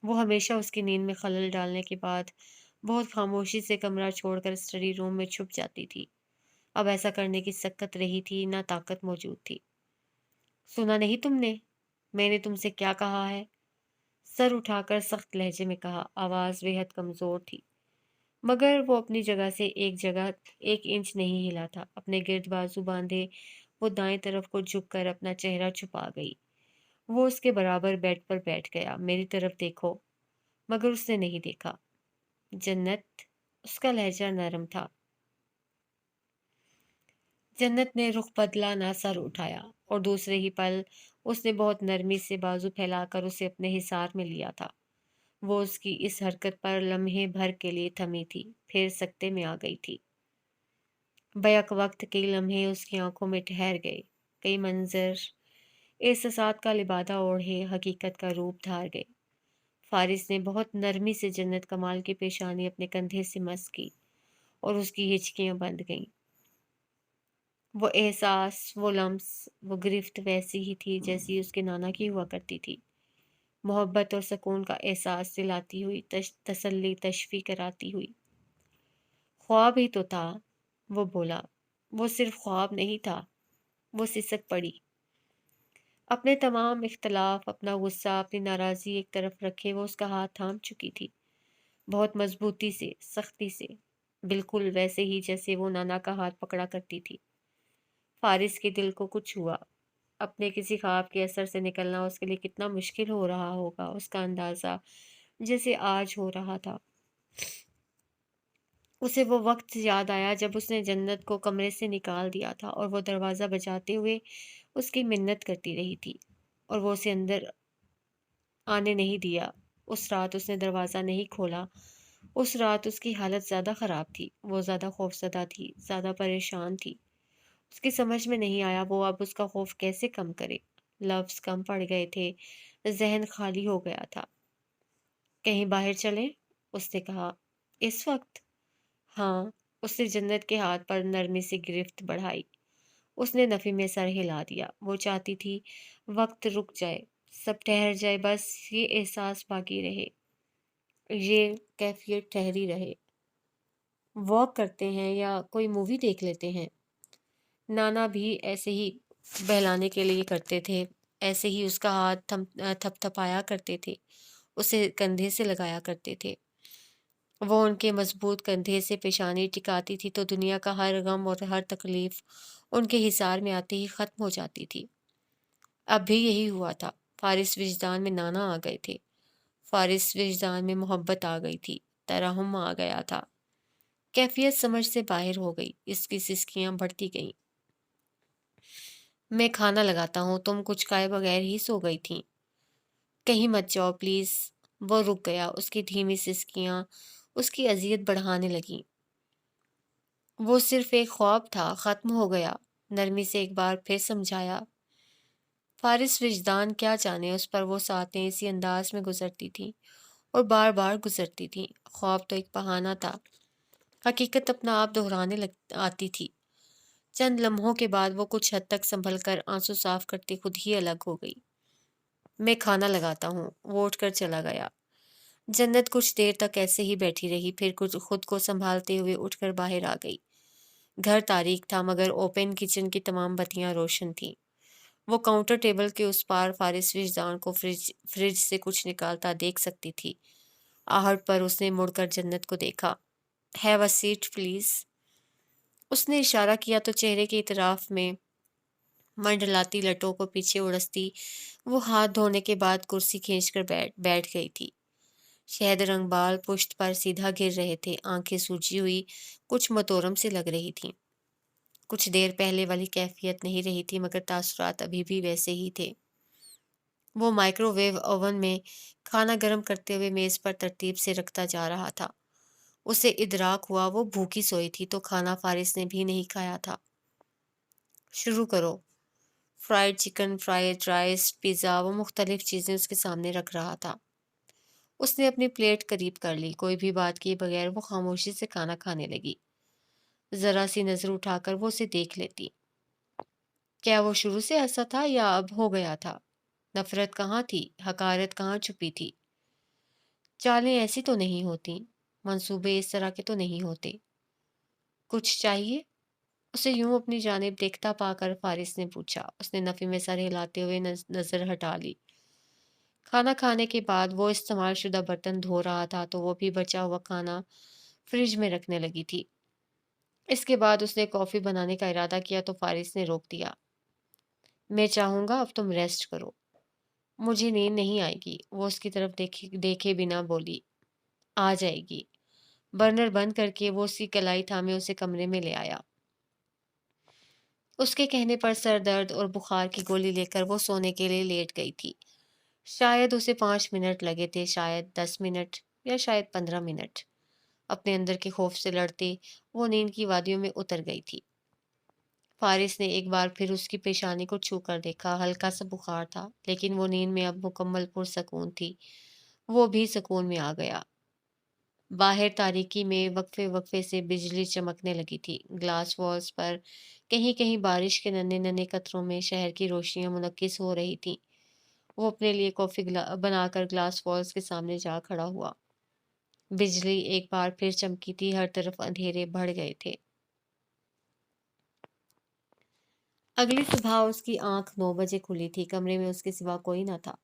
वो हमेशा उसकी नींद में खलल डालने के बाद बहुत खामोशी से कमरा छोड़कर स्टडी रूम में छुप जाती थी। अब ऐसा करने की सख्त रही थी, ना ताकत मौजूद थी। सुना नहीं तुमने? मैंने तुमसे क्या कहा है? सर उठाकर सख्त लहजे में कहा। आवाज बेहद कमजोर थी, मगर वो अपनी जगह 1 इंच नहीं हिला था। अपने गिर्द बाजू बांधे वो दाएं तरफ को झुककर अपना चेहरा छुपा गई। वो उसके बराबर बेड पर बैठ गया। मेरी तरफ देखो। मगर उसने नहीं देखा। जन्नत, उसका लहजा नरम था। जन्नत ने रुख बदला ना, सर उठाया, और दूसरे ही पल उसने बहुत नरमी से बाजू फैलाकर उसे अपने हिसार में लिया था। वो उसकी इस हरकत पर लम्हे भर के लिए थमी थी, फिर सकते में आ गई थी। बैक वक्त कई लम्हे उसकी आंखों में ठहर गए। कई मंजर एहसासात का लिबादा ओढ़े हकीकत का रूप धार गए। फारिस ने बहुत नरमी से जन्नत कमाल की पेशानी अपने कंधे से मस की, और उसकी हिचकियां बंद गईं। वो एहसास, वो लम्स, वो गिरफ्त वैसी ही थी जैसी उसके नाना की हुआ करती थी। मोहब्बत और सुकून का एहसास दिलाती हुई, तसल्ली तशफी कराती हुई। ख्वाब ही तो था, वो बोला। वो सिर्फ ख्वाब नहीं था। वो सिसक पड़ी। अपने तमाम इख्तलाफ, अपना गुस्सा, अपनी नाराज़ी एक तरफ रखे वो उसका हाथ थाम चुकी थी, बहुत मजबूती से, सख्ती से, बिल्कुल वैसे ही जैसे वो नाना का हाथ पकड़ा करती थी। फारिस के दिल को कुछ हुआ। अपने किसी ख्वाब के असर से निकलना उसके लिए कितना मुश्किल हो रहा होगा, उसका अंदाज़ा जैसे आज हो रहा था। उसे वो वक्त याद आया जब उसने जन्नत को कमरे से निकाल दिया था, और वो दरवाज़ा बजाते हुए उसकी मिन्नत करती रही थी, और वो उसे अंदर आने नहीं दिया। उस रात उसने दरवाज़ा नहीं खोला। उस रात उसकी हालत ज़्यादा ख़राब थी। वो ज़्यादा खौफ़ज़दा थी, ज़्यादा परेशान थी। उसकी समझ में नहीं आया वो अब उसका खौफ कैसे कम करे। लफ्ज़ कम पड़ गए थे। ज़हन खाली हो गया था। कहीं बाहर चलें? उसने कहा। इस वक्त? हाँ। उसने जन्नत के हाथ पर नरमी से गिरफ्त बढ़ाई। उसने नफ़ी में सर हिला दिया। वो चाहती थी वक्त रुक जाए, सब ठहर जाए, बस ये एहसास बाकी रहे, ये कैफियत ठहरी रहे। वॉक करते हैं या कोई मूवी देख लेते हैं। नाना भी ऐसे ही बहलाने के लिए करते थे। ऐसे ही उसका हाथ थपथपाया करते थे, उसे कंधे से लगाया करते थे। वो उनके मजबूत कंधे से पेशानी टिकाती थी तो दुनिया का हर गम और हर तकलीफ उनके हिसार में आते ही खत्म हो जाती थी। अब भी यही हुआ था। फारिस विजदान में नाना आ गए थे। फारिस विजदान में मोहब्बत आ गई थी। तरहम आ गया था। कैफियत समझ से बाहर हो गई। इसकी सिसकियां बढ़ती गईं। मैं खाना लगाता हूँ, तुम कुछ खाए बगैर ही सो गई थी। कहीं मत जाओ प्लीज। वो रुक गया। उसकी धीमी सिसकियां उसकी अजियत बढ़ाने लगीं। वो सिर्फ एक ख्वाब था, खत्म हो गया। नरमी से एक बार फिर समझाया। फारिस विजदान क्या जाने उस पर वो सातें इसी अंदाज में गुजरती थीं और बार बार गुजरती थीं। ख्वाब तो एक बहाना था। हकीकत अपना आप दोहराने लग आती थी। चंद लम्हों के बाद वो कुछ हद तक संभल कर आंसू साफ करती खुद ही अलग हो गई। मैं खाना लगाता हूँ। वो उठकर चला गया। जन्नत कुछ देर तक ऐसे ही बैठी रही, फिर कुछ खुद को संभालते हुए उठकर बाहर आ गई। घर तारीक था, मगर ओपन किचन की तमाम बत्तियां रोशन थीं। वो काउंटर टेबल के उस पार फारिस विजदान को फ्रिज से कुछ निकालता देख सकती थी। आहट पर उसने मुड़कर जन्नत को देखा। Have a seat please. उसने इशारा किया तो चेहरे की इतराफ में मंडलाती लटों को पीछे उड़सती वो हाथ धोने के बाद कुर्सी खींचकर बैठ गई थी। शहद रंग बाल पुश्त पर सीधा गिर रहे थे। आंखें सूजी हुई कुछ मतोरम से लग रही थीं। कुछ देर पहले वाली कैफियत नहीं रही थी, मगर तासुरात अभी भी वैसे ही थे। वो माइक्रोवेव ओवन में खाना गर्म करते हुए मेज पर तरतीब से रखता जा रहा था। उसे इदराक हुआ वो भूखी सोई थी तो खाना फारिस ने भी नहीं खाया था। शुरू करो। Fried chicken, fried rice, pizza, वो मुख्तलिफ चीज़ें उसके सामने रख रहा था। उसने अपनी प्लेट करीब कर ली। कोई भी बात किए बगैर वो खामोशी से खाना खाने लगी। जरा सी नजर उठाकर वो उसे देख लेती। क्या वो शुरू से ऐसा था या अब हो गया था? नफरत कहाँ थी? हकारत कहाँ छुपी थी? चालें ऐसी तो नहीं होती। मंसूबे इस तरह के तो नहीं होते। कुछ चाहिए? उसे यूं अपनी जानिब देखता पाकर फारिस ने पूछा। उसने नफी में सर हिलाते हुए नजर हटा ली। खाना खाने के बाद वो इस्तेमाल शुदा बर्तन धो रहा था तो वो भी बचा हुआ खाना फ्रिज में रखने लगी थी। इसके बाद उसने कॉफ़ी बनाने का इरादा किया तो फारिस ने रोक दिया। मैं चाहूँगा अब तुम रेस्ट करो। मुझे नींद नहीं आएगी। वो उसकी तरफ देखे देखे बिना बोली। आ जाएगी। बर्नर बंद करके वो उसकी कलाई थामे उसे कमरे में ले आया। उसके कहने पर सर दर्द और बुखार की गोली लेकर वो सोने के लिए लेट गई थी। शायद उसे 5 मिनट लगे थे, शायद 10 मिनट या शायद 15 मिनट। अपने अंदर के खौफ से लड़ती वो नींद की वादियों में उतर गई थी। फारिस ने एक बार फिर उसकी पेशानी को छू कर देखा। हल्का सा बुखार था, लेकिन वो नींद में अब मुकम्मल पुरसकून थी। वो भी सुकून में आ गया। बाहर तारीकी में वक्फे वक्फे से बिजली चमकने लगी थी। ग्लास वॉल्स पर कहीं कहीं बारिश के नन्हे नन्हे कतरों में शहर की रोशनियां मुनक्किस हो रही थीं। वो अपने लिए कॉफी बनाकर ग्लास वॉल्स के सामने जा खड़ा हुआ। बिजली एक बार फिर चमकी थी। हर तरफ अंधेरे बढ़ गए थे। अगली सुबह उसकी आंख 9 बजे खुली थी। कमरे में उसके सिवा कोई न था।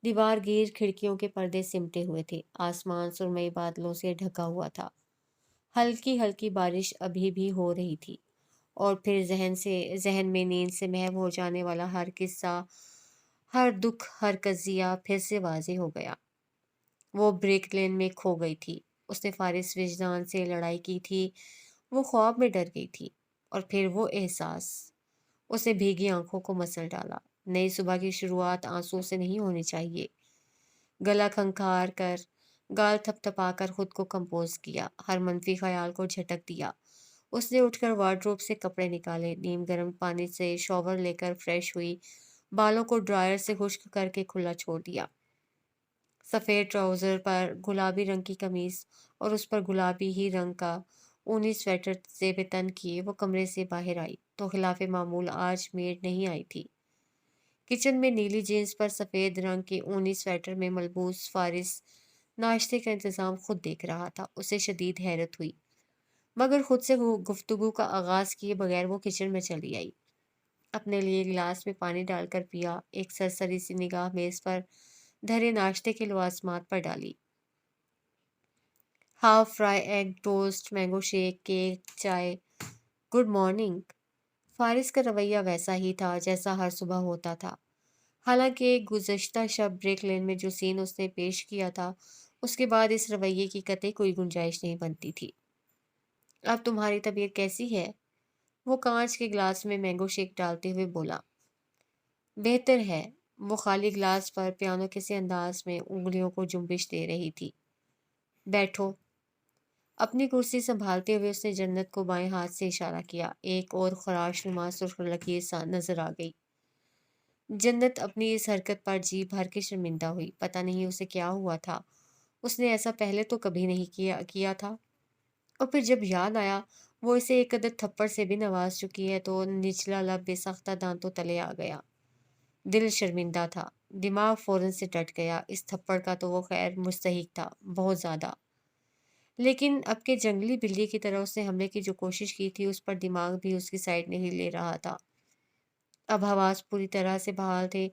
दीवार गिर खिड़कियों के पर्दे सिमटे हुए थे। आसमान सुरमई बादलों से ढका हुआ था। हल्की हल्की बारिश अभी भी हो रही थी। और फिर जहन में नींद से महव हो जाने वाला हर किस्सा, हर दुख, हर कज़िया फिर से वाज़ेह हो गया। वो ब्रेक लेन में खो गई थी। उसने फारिस विजदान से लड़ाई की थी। वो ख्वाब में डर गई थी। और फिर वो एहसास। उसने भीगी आंखों को मसल डाला। नई सुबह की शुरुआत आंसू से नहीं होनी चाहिए। गला खंखार कर, गाल थपथपाकर खुद को कंपोज किया। हर मनफी ख्याल को झटक दिया। उसने उठकर वार्डरोब से कपड़े निकाले। नीम गर्म पानी से शॉवर लेकर फ्रेश हुई। बालों को ड्रायर से खुश्क करके खुला छोड़ दिया। सफ़ेद ट्राउज़र पर गुलाबी रंग की कमीज़ और उस पर गुलाबी ही रंग का ऊनी स्वेटर से बेतन किए वो कमरे से बाहर आई तो खिलाफ़े मामूल आज मेड नहीं आई थी। किचन में नीली जीन्स पर सफ़ेद रंग के ऊनी स्वेटर में मलबूस फारिस नाश्ते का इंतज़ाम खुद देख रहा था। उसे शदीद हैरत हुई, मगर खुद से गुफ्तगू का आगाज़ किए बगैर वो किचन में चली आई। अपने लिए गिलास में पानी डालकर पिया। एक सरसरी सी निगाह मेज़ पर धरे नाश्ते के लवाजमात पर डाली। Half fry egg, toast, mango shake, cake, चाय। Good morning. फारिस का रवैया वैसा ही था जैसा हर सुबह होता था। हालांकि गुज़श्ता शब ब्रेक लेन में जो सीन उसने पेश किया था, उसके बाद इस रवैये की कतई कोई गुंजाइश नहीं बनती थी। अब तुम्हारी तबीयत कैसी है? वो कांच के ग्लास में मैंगो शेक डालते हुए बोला। बेहतर है। वो खाली ग्लास पर पियानो के से अंदाज में उंगलियों को जुम्बिश दे रही थी। बैठो। अपनी कुर्सी संभालते हुए उसने जन्नत को बाएं हाथ से इशारा किया। एक और खराशनुमा सुर्ख लकीर नजर आ गई। जन्नत अपनी इस हरकत पर जी भर के शर्मिंदा हुई। पता नहीं उसे क्या हुआ था। उसने ऐसा पहले तो कभी नहीं किया किया था। और फिर जब याद आया वो इसे एक कदर थप्पड़ से भी नवाज चुकी है तो निचला लब बेसख्ता दांतों तले आ गया। दिल शर्मिंदा था। दिमाग फौरन से डट गया। इस थप्पड़ का तो वो खैर मुस्तहिक था, बहुत ज्यादा। लेकिन अब के जंगली बिल्ली की तरह उसने हमले की जो कोशिश की थी उस पर दिमाग भी उसकी साइड नहीं ले रहा था। अब हवास पूरी तरह से बहाल थे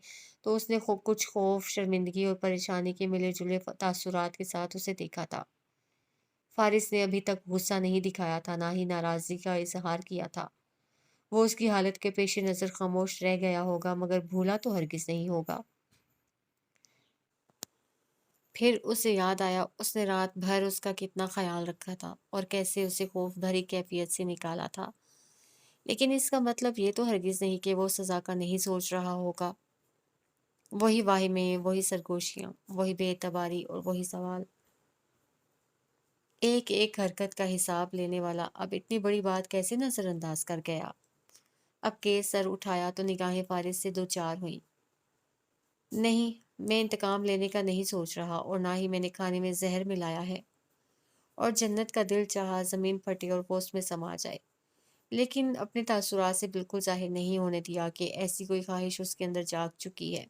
तो उसने कुछ खौफ, शर्मिंदगी और परेशानी के मिले जुले तासुरात के साथ उसे देखा था। फारिस ने अभी तक गुस्सा नहीं दिखाया था, ना ही नाराजगी का इजहार किया था। वो उसकी हालत के पेश नज़र खामोश रह गया होगा, मगर भूला तो हरगिज नहीं होगा। फिर उसे याद आया उसने रात भर उसका कितना ख्याल रखा था और कैसे उसे खौफ भरी कैफियत से निकाला था। लेकिन इसका मतलब ये तो हरगिज नहीं कि वो सजा का नहीं सोच रहा होगा। वही वाहिमें, वही सरगोशियां, वही बेएतबारी और वही सवाल। एक एक हरकत का हिसाब लेने वाला अब इतनी बड़ी बात कैसे नजरअंदाज कर गया। अब केस सर उठाया तो निगाहें फारिस से दो चार हुई। नहीं, मैं इंतकाम लेने का नहीं सोच रहा और ना ही मैंने खाने में जहर मिलाया है। और जन्नत का दिल चाहा जमीन फटे और वो उसमें समा जाए, लेकिन अपने तासुरात से बिल्कुल जाहिर नहीं होने दिया कि ऐसी कोई ख्वाहिश उसके अंदर जाग चुकी है।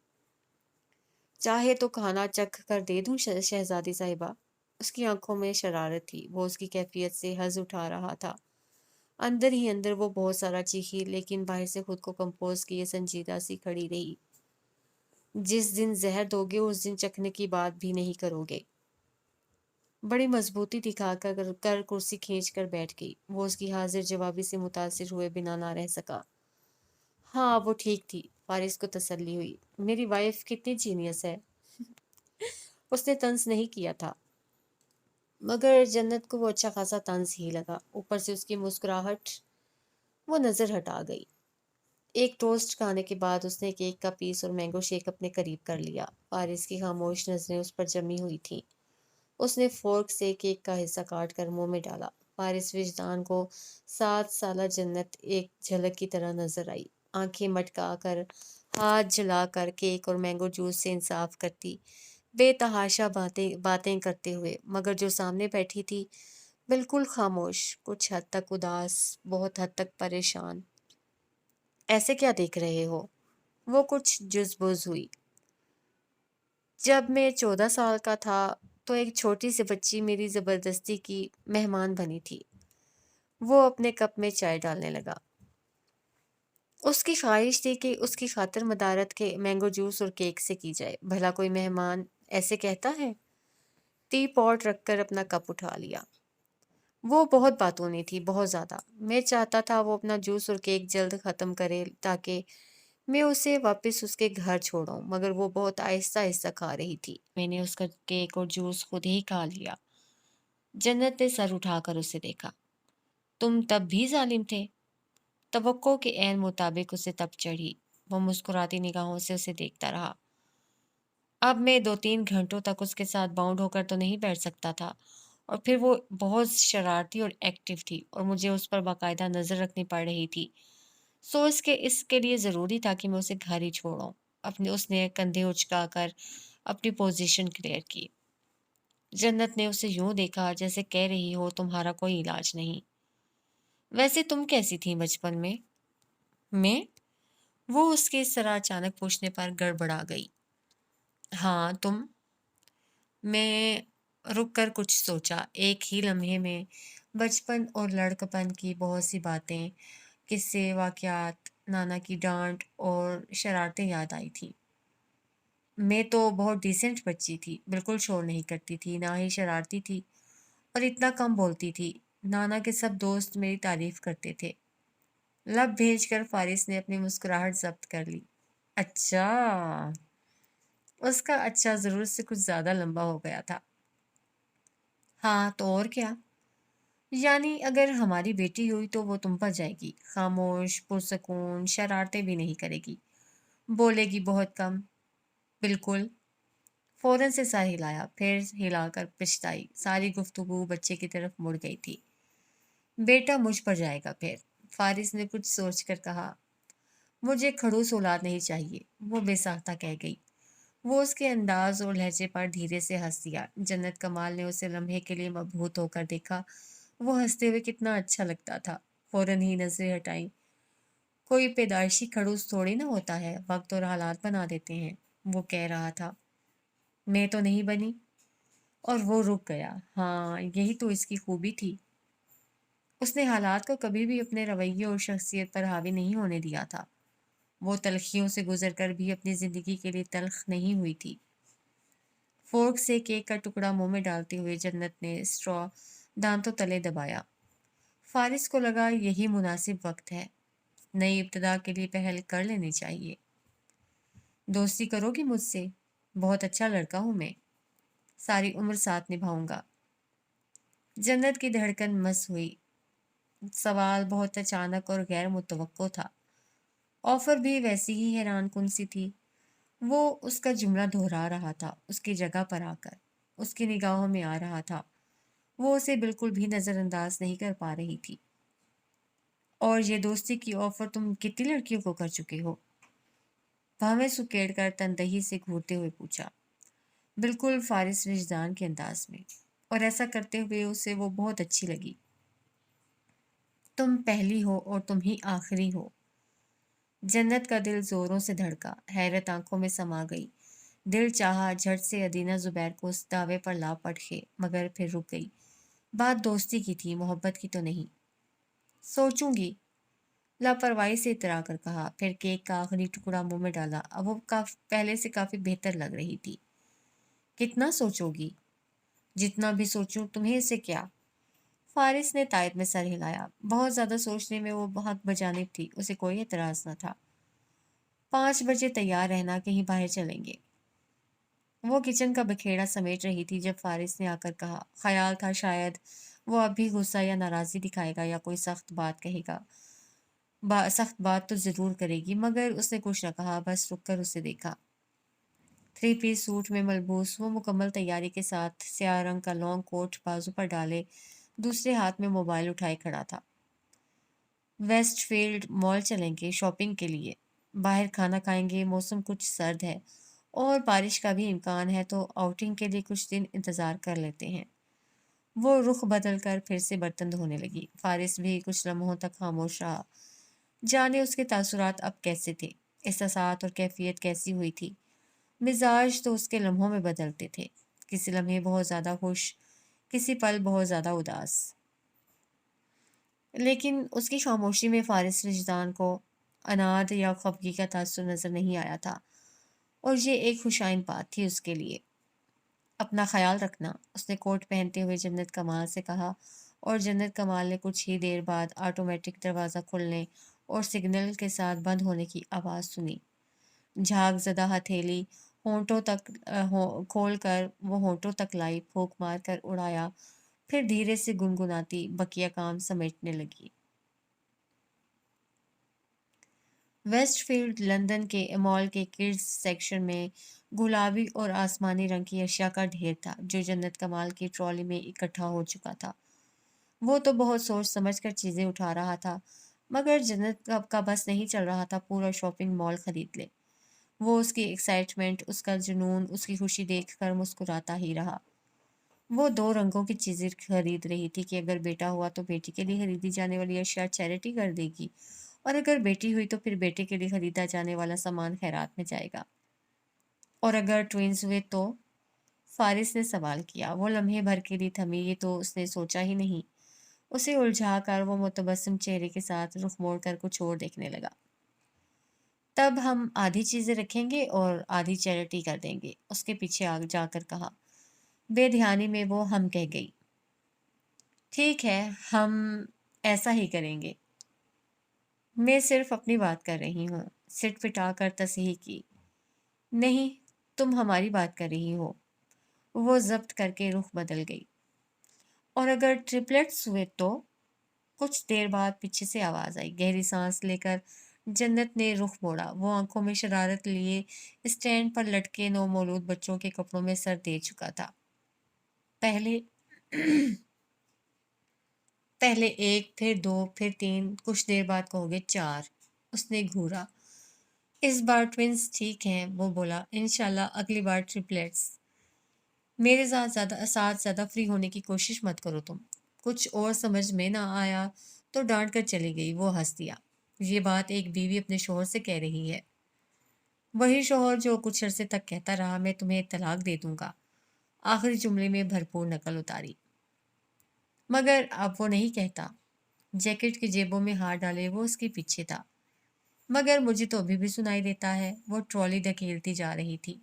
चाहे तो खाना चख कर दे दूं शहजादी साहिबा। उसकी आंखों में शरारत थी। वो उसकी कैफियत से हज उठा रहा था। अंदर ही अंदर वो बहुत सारा चीखी, लेकिन बाहर से खुद को कंपोज किए संजीदा सी खड़ी रही। جس دن زہر دو گے اس دن چکھنے کی بات بھی نہیں کرو گے۔ بڑی مضبوطی دکھا کر کرسی کھینچ کر بیٹھ گئی۔ وہ اس کی حاضر جوابی سے متاثر ہوئے بنا نہ رہ سکا۔ ہاں وہ ٹھیک تھی، فارس کو تسلی ہوئی۔ میری وائف کتنی جینیس ہے۔ اس نے طنز نہیں کیا تھا، مگر جنت کو وہ اچھا خاصا طنز ہی لگا۔ اوپر سے اس کی مسکراہٹ وہ نظر ہٹا گئی۔ ایک ٹوسٹ کھانے کے بعد اس نے کیک کا پیس اور مینگو شیک اپنے قریب کر لیا۔ فارس کی خاموش نظریں اس پر جمی ہوئی تھیں۔ اس نے فورک سے کیک کا حصہ کاٹ کر منہ میں ڈالا۔ فارس وجدان کو 7 سالہ جنت ایک جھلک کی طرح نظر آئی۔ آنکھیں مٹکا کر، ہاتھ جلا کر کیک اور مینگو جوس سے انصاف کرتی، بے تحاشا باتیں کرتے ہوئے، مگر جو سامنے بیٹھی تھی بالکل خاموش، کچھ حد تک اداس، بہت حد تک پریشان۔ ایسے کیا دیکھ رہے ہو؟ وہ کچھ جزبز ہوئی۔ جب میں 14 سال کا تھا تو ایک چھوٹی سی بچی میری زبردستی کی مہمان بنی تھی۔ وہ اپنے کپ میں چائے ڈالنے لگا۔ اس کی خواہش تھی کہ اس کی خاطر مدارت کے مینگو جوس اور کیک سے کی جائے۔ بھلا کوئی مہمان ایسے کہتا ہے؟ ٹی پاٹ رکھ کر اپنا کپ اٹھا لیا۔ وہ بہت باتونی تھی، بہت زیادہ۔ میں چاہتا تھا وہ اپنا جوس اور کیک جلد ختم کرے تاکہ میں اسے واپس اس کے گھر چھوڑاؤں، مگر وہ بہت آہستہ آہستہ کھا رہی تھی۔ میں نے اس کا کیک اور جوس خود ہی کھا لیا۔ جنت نے سر اٹھا کر اسے دیکھا۔ تم تب بھی ظالم تھے؟ توقع کے عین مطابق اسے تب چڑھی۔ وہ مسکراتی نگاہوں سے اسے دیکھتا رہا۔ اب میں 2-3 گھنٹوں تک اس کے ساتھ باؤنڈ ہو کر تو نہیں بیٹھ سکتا تھا، اور پھر وہ بہت شرارتی اور ایکٹیو تھی اور مجھے اس پر باقاعدہ نظر رکھنی پڑ رہی تھی۔ سو اس کے لیے ضروری تھا کہ میں اسے گھر ہی چھوڑاؤں۔ اس نے کندھے اچکا کر اپنی پوزیشن کلیئر کی۔ جنت نے اسے یوں دیکھا جیسے کہہ رہی ہو تمہارا کوئی علاج نہیں۔ ویسے تم کیسی تھیں بچپن میں؟ میں؟ وہ اس کے اس طرح اچانک پوچھنے پر گڑبڑا گئی۔ ہاں تم؟ میں رک کر کچھ سوچا۔ ایک ہی لمحے میں بچپن اور لڑکپن کی بہت سی باتیں، قصے، واقعات، نانا کی ڈانٹ اور شرارتیں یاد آئی تھی۔ میں تو بہت ڈیسنٹ بچی تھی، بالکل شور نہیں کرتی تھی، نہ ہی شرارتی تھی، اور اتنا کم بولتی تھی۔ نانا کے سب دوست میری تعریف کرتے تھے۔ لب بھیج کر فارس نے اپنی مسکراہٹ ضبط کر لی۔ اچھا، اس کا اچھا ضرور سے کچھ زیادہ لمبا ہو گیا تھا۔ ہاں تو اور کیا؟ یعنی اگر ہماری بیٹی ہوئی تو وہ تم پر جائے گی، خاموش، پرسکون، شرارتیں بھی نہیں کرے گی، بولے گی بہت کم۔ بالکل۔ فوراً سے سر ہلایا، پھر ہلا کر پچھتائی۔ ساری گفتگو بچے کی طرف مڑ گئی تھی۔ بیٹا مجھ پر جائے گا پھر، فارس نے کچھ سوچ کر کہا۔ مجھے کھڑوس اولاد نہیں چاہیے، وہ بے ساختہ کہہ گئی۔ وہ اس کے انداز اور لہجے پر دھیرے سے ہنس دیا۔ جنت کمال نے اسے لمحے کے لیے مبہوت ہو کر دیکھا۔ وہ ہنستے ہوئے کتنا اچھا لگتا تھا۔ فوراً ہی نظریں ہٹائیں۔ کوئی پیدائشی کھڑوس تھوڑی نہ ہوتا ہے، وقت اور حالات بنا دیتے ہیں، وہ کہہ رہا تھا۔ میں تو نہیں بنی۔ اور وہ رک گیا۔ ہاں یہی تو اس کی خوبی تھی۔ اس نے حالات کو کبھی بھی اپنے رویے اور شخصیت پر حاوی نہیں ہونے دیا تھا۔ وہ تلخیوں سے گزر کر بھی اپنی زندگی کے لیے تلخ نہیں ہوئی تھی۔ فورک سے کیک کا ٹکڑا منہ میں ڈالتے ہوئے جنت نے اسٹرا دانتوں تلے دبایا۔ فارس کو لگا یہی مناسب وقت ہے، نئی ابتدا کے لیے پہل کر لینی چاہیے۔ دوستی کرو گی مجھ سے؟ بہت اچھا لڑکا ہوں میں، ساری عمر ساتھ نبھاؤں گا۔ جنت کی دھڑکن مس ہوئی۔ سوال بہت اچانک اور غیر متوقع تھا۔ آفر بھی ویسی ہی حیران کن سی تھی۔ وہ اس کا جملہ دہرا رہا تھا، اس کی جگہ پر آ کر، اس کی نگاہوں میں آ رہا تھا۔ وہ اسے بالکل بھی نظر انداز نہیں کر پا رہی تھی۔ اور یہ دوستی کی آفر تم کتنی لڑکیوں کو کر چکے ہو؟ بھاویں سکیڑ کر تندہی سے گھورتے ہوئے پوچھا، بالکل فارس وجدان کے انداز میں، اور ایسا کرتے ہوئے اسے وہ بہت اچھی لگی۔ تم پہلی ہو اور تم ہی آخری ہو۔ جنت کا دل زوروں سے دھڑکا، حیرت آنکھوں میں سما گئی۔ دل چاہا جھٹ سے ادینہ زبیر کو اس دعوے پر لا پٹکے، مگر پھر رک گئی۔ بات دوستی کی تھی، محبت کی تو نہیں۔ سوچوں گی۔ लापरवाही से इतरा कर कहा, फिर केक का आखिरी टुकड़ा मुंह में डाला। अब वो पहले से काफी बेहतर लग रही थी। कितना सोचोगी? जितना भी सोचूं, तुम्हें इससे क्या? फारिस ने तायद में सर हिलाया। बहुत ज्यादा सोचने में वो बहुत बजानिब थी, उसे कोई एतराज न था। 5 बजे तैयार रहना, कहीं बाहर चलेंगे। वो किचन का बखेड़ा समेट रही थी जब फारिस ने आकर कहा। ख्याल था शायद वो अभी गुस्सा या नाराजगी दिखाएगा या कोई सख्त बात कहेगा। सख्त बात तो जरूर करेगी, मगर उसने कुछ न कहा, बस रुक कर उसे देखा। 3 पीस सूट में मलबूस वो मुकम्मल तैयारी के साथ स्याह रंग का लॉन्ग कोट बाजू पर डाले दूसरे हाथ में मोबाइल उठाए खड़ा था। वेस्टफील्ड मॉल चलेंगे शॉपिंग के लिए। बाहर खाना खाएंगे, मौसम कुछ सर्द है और बारिश का भी इम्कान है, तो आउटिंग के लिए कुछ दिन इंतजार कर लेते हैं। वो रुख बदल कर फिर से बर्तन धोने लगी। फारिस भी कुछ लम्हों तक खामोश रहा। जाने उसके तासुरात अब कैसे थे, एहसासात और कैफियत कैसी हुई थी। मिजाज तो उसके लम्हों में बदलते थे। किसी लम्हे बहुत ज्यादा खुश, किसी पल बहुत ज्यादा उदास। लेकिन उसकी खामोशी में फारिस रिजदान को अनाद या खफगी का तासुर नजर नहीं आया था, और ये एक खुशाइन बात थी उसके लिए। अपना ख्याल रखना, उसने कोट पहनते हुए जन्नत कमाल से कहा, और जन्नत कमाल ने कुछ ही देर बाद ऑटोमेटिक दरवाज़ा खुलने और सिग्नल के साथ बंद होने की आवाज़ सुनी। झाग ज़दा हथेली होंठों तक खोल कर वो होंठों तक लाई, फूंक मार कर उड़ाया, फिर धीरे से गुनगुनाती बकिया काम समेटने लगी। वेस्टफील्ड लंदन के मॉल के किड्स सेक्शन में गुलाबी और आसमानी रंग की अशिया का ढेर था जो जन्नत कमाल की ट्रॉली में इकट्ठा हो चुका था। वो तो बहुत सोच समझ कर चीजें उठा रहा था, मगर जन्नत का बस नहीं चल रहा था पूरा शॉपिंग मॉल खरीद ले। वो उसकी एक्साइटमेंट, उसका जुनून, उसकी खुशी देखकर मुस्कुराता ही रहा। वो दो रंगों की चीजें खरीद रही थी कि अगर बेटा हुआ तो बेटी के लिए खरीदी जाने वाली अशिया चैरिटी कर देगी, और अगर बेटी हुई तो फिर बेटे के लिए खरीदा जाने वाला सामान खैरात में जाएगा। और अगर ट्विंस हुए तो? फारिस ने सवाल किया। वो लम्हे भर के लिए थमी, ये तो उसने सोचा ही नहीं। उसे उलझा कर वो मुतबस्सिम चेहरे के साथ रुख मोड़ कर कुछ और देखने लगा। तब हम आधी चीजें रखेंगे और आधी चैरिटी कर देंगे, उसके पीछे आग जाकर कहा। बेध्यानी में वो हम कह गई। ठीक है, हम ऐसा ही करेंगे। मैं सिर्फ अपनी बात कर रही हूँ, सिट पिटा कर तस्हीह की। नहीं, तुम हमारी बात कर रही हो। वो जब्त करके रुख बदल गई। और अगर ट्रिपलेट्स हुए तो? कुछ देर बाद पीछे से आवाज आई। गहरी सांस लेकर जन्नत ने रुख मोड़ा। वो आंखों में शरारत लिए स्टैंड पर लटके नौमौलूद बच्चों के कपड़ों में सर दे चुका था। पहले पहले एक, फिर दो, फिर तीन, कुछ देर बाद कहोगे चार। उसने घूरा। इस बार ट्विंस ठीक हैं, वो बोला। इंशाल्लाह अगली बार ट्रिपलेट्स। मेरे साथ ज्यादा फ्री होने की कोशिश मत करो तुम। कुछ और समझ में ना आया तो डांट कर चली गई। वो हंस दिया। ये बात एक बीवी अपने शोहर से कह रही है। वही शोहर जो कुछ अरसे तक कहता रहा, मैं तुम्हें तलाक दे दूंगा। आखिरी जुमले में भरपूर नकल उतारी। मगर अब वो नहीं कहता। जैकेट की जेबों में हाथ डाले वो उसके पीछे था। मगर मुझे तो अभी भी सुनाई देता है। वो ट्रॉली धकेलती जा रही थी।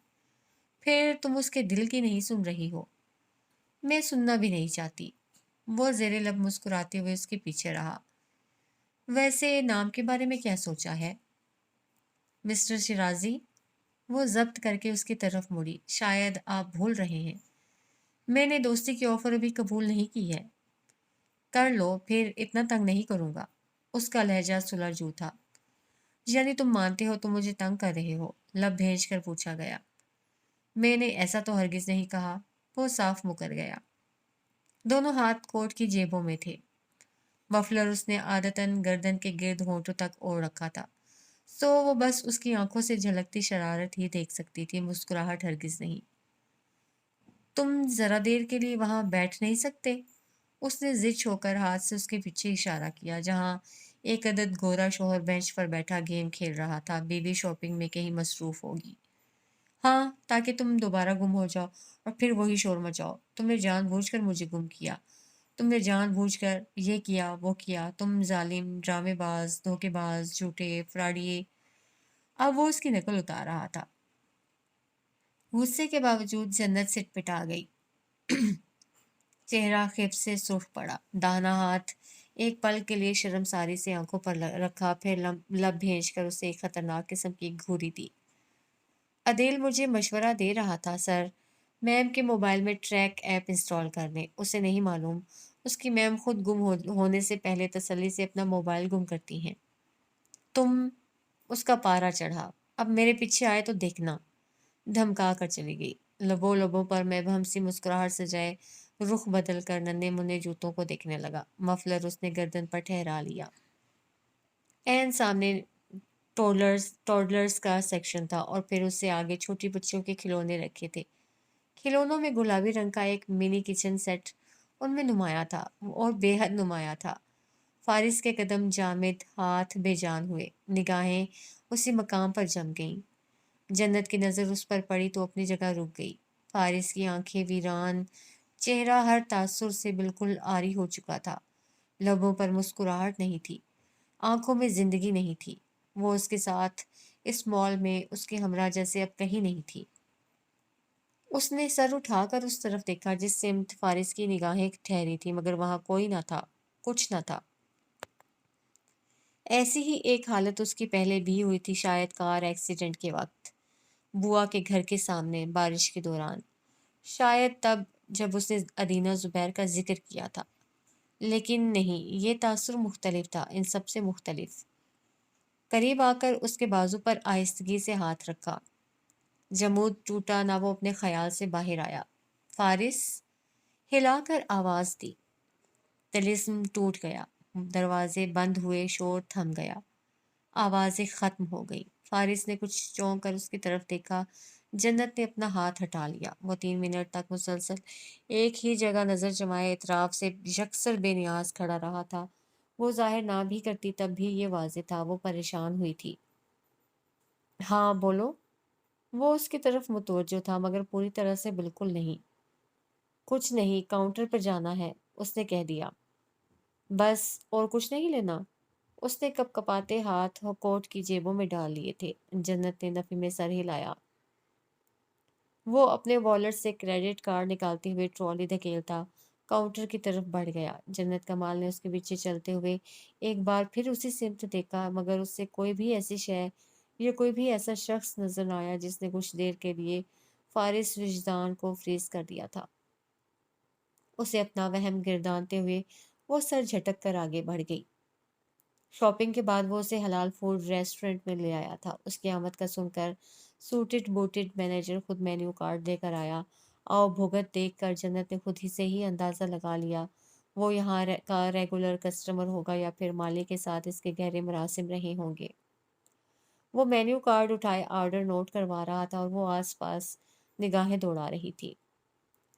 फिर तुम उसके दिल की नहीं सुन रही हो? मैं सुनना भी नहीं चाहती। वो जेरे लब मुस्कुराते हुए उसके पीछे रहा। वैसे नाम के बारे में क्या सोचा है, मिस्टर शिराजी? वो जब्त करके उसकी तरफ मुड़ी। शायद आप भूल रहे हैं, मैंने दोस्ती की ऑफर अभी कबूल नहीं की है। कर लो, फिर इतना तंग नहीं करूंगा। उसका लहजा सुलझ था। यानी तुम मानते हो तुम मुझे तंग कर रहे हो? लब भेज कर पूछा गया। मैंने ऐसा तो हरगिज नहीं कहा। वो साफ मुकर गया। दोनों हाथ कोट की जेबों में थे। मफलर उसने आदतन गर्दन के गिर्द होंठों तक ओढ़ रखा था, सो वो बस उसकी आंखों से झलकती शरारत ही देख सकती थी, मुस्कुराहट हरगिज नहीं। तुम जरा देर के लिए वहां बैठ नहीं सकते? उसने जिद होकर हाथ से उसके पीछे इशारा किया, जहां एक अदद गोरा शोहर बेंच पर बैठा गेम खेल रहा था। बीवी शॉपिंग में कहीं मसरूफ होगी। हाँ, ताकि तुम दोबारा गुम हो जाओ और फिर वही शोर मचाओ। तुमने जानबूझकर मुझे गुम किया, تم نے جان بوجھ کر یہ کیا وہ کیا، تم ظالم، ڈرامے باز، دھوکے باز، جھوٹے، فراڈیے۔ اب وہ اس کی نقل اتار رہا تھا۔ غصے کے باوجود جنت سٹ پٹا گئی، چہرہ خف سے سرخ پڑا، داہنا ہاتھ ایک پل کے لیے شرمساری سے آنکھوں پر رکھا، پھر لب بھیج کر اسے ایک خطرناک قسم کی گھوری دی۔ عدیل مجھے مشورہ دے رہا تھا سر، میم کے موبائل میں ٹریک ایپ انسٹال کرنے، اسے نہیں معلوم اس کی میم خود گم ہونے سے پہلے تسلی سے اپنا موبائل گم کرتی ہیں۔ تم، اس کا پارا چڑھا، اب میرے پیچھے آئے تو دیکھنا، دھمکا کر چلی گئی۔ لبوں لبوں پر مبہم سی مسکراہٹ سجائے رخ بدل کر ننھے منھے جوتوں کو دیکھنے لگا۔ مفلر اس نے گردن پر ٹھہرا لیا۔ عین سامنے ٹوڈلرز کا سیکشن تھا اور پھر اس سے آگے چھوٹی بچیوں کے کھلونے رکھے تھے۔ کھلونوں میں گلابی رنگ کا ایک منی کچن سیٹ ان میں نمایاں تھا اور بے حد نمایاں تھا۔ فارس کے قدم جامد، ہاتھ بے جان ہوئے، نگاہیں اسی مقام پر جم گئیں۔ جنت کی نظر اس پر پڑی تو اپنی جگہ رک گئی۔ فارس کی آنکھیں ویران، چہرہ ہر تاثر سے بالکل عاری ہو چکا تھا۔ لبوں پر مسکراہٹ نہیں تھی، آنکھوں میں زندگی نہیں تھی۔ وہ اس کے ساتھ اس مال میں اس کے ہمراہ جیسے اب کہیں نہیں تھی۔ اس نے سر اٹھا کر اس طرف دیکھا جس سمت فارس کی نگاہیں ٹھہری تھی، مگر وہاں کوئی نہ تھا، کچھ نہ تھا۔ ایسی ہی ایک حالت اس کی پہلے بھی ہوئی تھی، شاید کار ایکسیڈنٹ کے وقت، بوا کے گھر کے سامنے، بارش کے دوران، شاید تب جب اس نے ادینہ زبیر کا ذکر کیا تھا۔ لیکن نہیں، یہ تاثر مختلف تھا، ان سب سے مختلف۔ قریب آ کر اس کے بازو پر آہستگی سے ہاتھ رکھا۔ جمود ٹوٹا نہ وہ اپنے خیال سے باہر آیا۔ فارس، ہلا کر آواز دی۔ طلسم ٹوٹ گیا، دروازے بند ہوئے، شور تھم گیا، آوازیں ختم ہو گئی۔ فارس نے کچھ چونک کر اس کی طرف دیکھا۔ جنت نے اپنا ہاتھ ہٹا لیا۔ وہ 3 منٹ تک مسلسل ایک ہی جگہ نظر جمائے اطراف سے یکسر بے نیاز کھڑا رہا تھا۔ وہ ظاہر نہ بھی کرتی تب بھی یہ واضح تھا، وہ پریشان ہوئی تھی۔ ہاں بولو۔ وہ اس کی طرف متوجہ تھا مگر پوری طرح سے بالکل نہیں۔ کچھ نہیں، کاؤنٹر پر جانا ہے، اس نے کہہ دیا۔ بس، اور کچھ نہیں لینا؟ اس نے کپ کپاتے ہاتھ کوٹ کی جیبوں میں ڈال لیے تھے۔ جنت نے نفی میں سر ہلایا۔ وہ اپنے والٹ سے کریڈٹ کارڈ نکالتے ہوئے ٹرالی دھکیلتا کاؤنٹر کی طرف بڑھ گیا۔ جنت کمال نے اس کے پیچھے چلتے ہوئے ایک بار پھر اسی سمت دیکھا، مگر اس سے کوئی بھی ایسی شے یا کوئی بھی ایسا شخص نظر نہ آیا جس نے کچھ دیر کے لیے فارس وجدان کو فریز کر دیا تھا۔ اسے اپنا وہم گردانتے ہوئے وہ سر جھٹک کر آگے بڑھ گئی۔ شاپنگ کے بعد وہ اسے حلال فوڈ ریسٹورنٹ میں لے آیا تھا۔ اس کی آمد کا سن کر سوٹڈ بوٹڈ مینیجر خود مینیو کارڈ لے کر آیا۔ آؤ بھگت دیکھ کر جنت نے خود ہی سے ہی اندازہ لگا لیا وہ یہاں کا ریگولر کسٹمر ہوگا یا پھر مالک کے ساتھ اس کے گہرے مراسم رہے ہوں گے۔ وہ مینیو کارڈ اٹھائے آرڈر نوٹ کروا رہا تھا اور وہ آس پاس نگاہیں دوڑا رہی تھی۔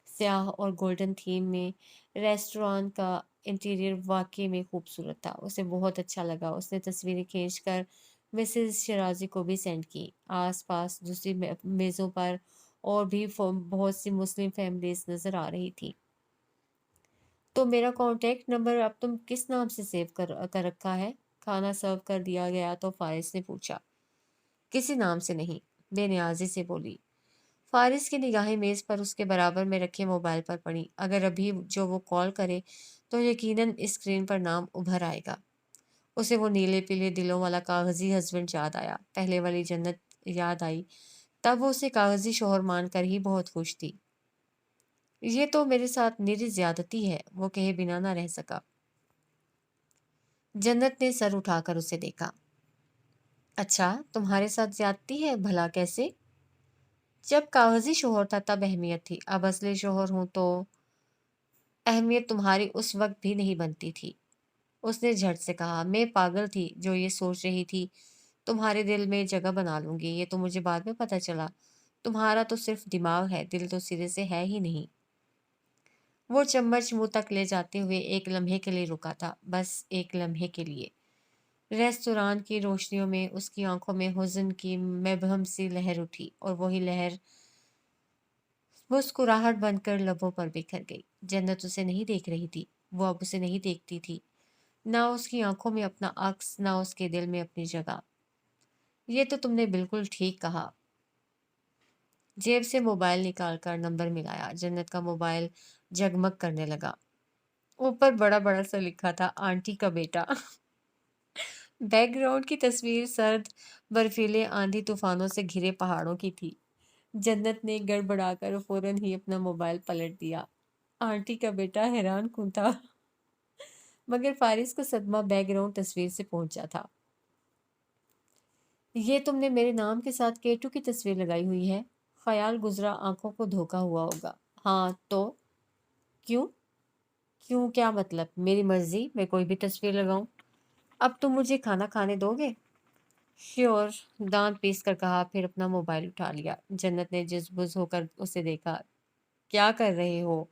سیاہ اور گولڈن تھیم میں ریسٹوران کا انٹیریئر واقعی میں خوبصورت تھا۔ اسے بہت اچھا لگا۔ اس نے تصویریں کھینچ کر مسز شرازی کو بھی سینڈ کی۔ آس پاس دوسری میزوں پر اور بھی بہت سی مسلم فیملیز نظر آ رہی تھی۔ تو میرا کانٹیکٹ نمبر اب تم کس نام سے سیو کر رکھا ہے؟ کھانا سرو کر دیا گیا تو فارس نے پوچھا۔ کسی نام سے نہیں، بے نیازی سے بولی۔ فارس کی نگاہیں میز پر اس کے برابر میں رکھے موبائل پر پڑیں۔ اگر ابھی جو وہ کال کرے تو یقیناً اسکرین پر نام ابھر آئے گا۔ اسے وہ نیلے پیلے دلوں والا کاغذی ہسبینڈ یاد آیا، پہلے والی جنت یاد آئی۔ تب وہ اسے کاغذی شوہر مان کر ہی بہت خوش تھی۔ یہ تو میرے ساتھ میری زیادتی ہے، وہ کہے بنا نہ رہ سکا۔ جنت نے سر اٹھا کر اسے دیکھا۔ اچھا، تمہارے ساتھ زیادتی ہے؟ بھلا کیسے؟ جب کاغذی شوہر تھا تب اہمیت تھی، اب اصلی شوہر ہوں تو اہمیت تمہاری اس وقت بھی نہیں بنتی تھی۔ اس نے جھٹ سے کہا۔ میں پاگل تھی جو یہ سوچ رہی تھی تمہارے دل میں جگہ بنا لوں گی، یہ تو مجھے بعد میں پتہ چلا۔ تمہارا تو صرف دماغ ہے، دل تو سرے سے ہے ہی نہیں۔ وہ چمچ منہ تک لے جاتے ہوئے ایک لمحے کے لیے رکا تھا، بس ایک لمحے کے لیے۔ ریستوران کی روشنیوں میں اس کی آنکھوں میں حزن کی مبہم سی لہر اٹھی اور وہی لہر مسکراہٹ بن کر لبوں پر بکھر گئی۔ جنت اسے نہیں دیکھ رہی تھی، وہ اب उसे नहीं देखती थी, ना उसकी आंखों में अपना अक्स, ना उसके दिल में अपनी जगह। ये तो तुमने बिल्कुल ठीक कहा। जेब से मोबाइल निकालकर नंबर मिलाया। जन्नत का मोबाइल जगमग करने लगा। ऊपर बड़ा बड़ा सा लिखा था, आंटी का बेटा। बैकग्राउंड की तस्वीर सर्द बर्फीले आंधी तूफानों से घिरे पहाड़ों की थी। जन्नत ने गड़बड़ाकर फौरन ही अपना मोबाइल पलट दिया। आंटी का बेटा हैरान कौन था, मगर फारिस को सदमा बैकग्राउंड तस्वीर से पहुंचा था। ये तुमने मेरे नाम के साथ केटू की तस्वीर लगाई हुई है। ख्याल गुजरा, आंखों को धोखा हुआ होगा। हाँ तो क्यों? क्यों क्या मतलब? मेरी मर्जी, मैं कोई भी तस्वीर लगाऊं। अब तुम मुझे खाना खाने दोगे? श्योर, दांत पीस कर कहा, फिर अपना मोबाइल उठा लिया। जन्नत ने जिस होकर उसे देखा। क्या कर रहे हो?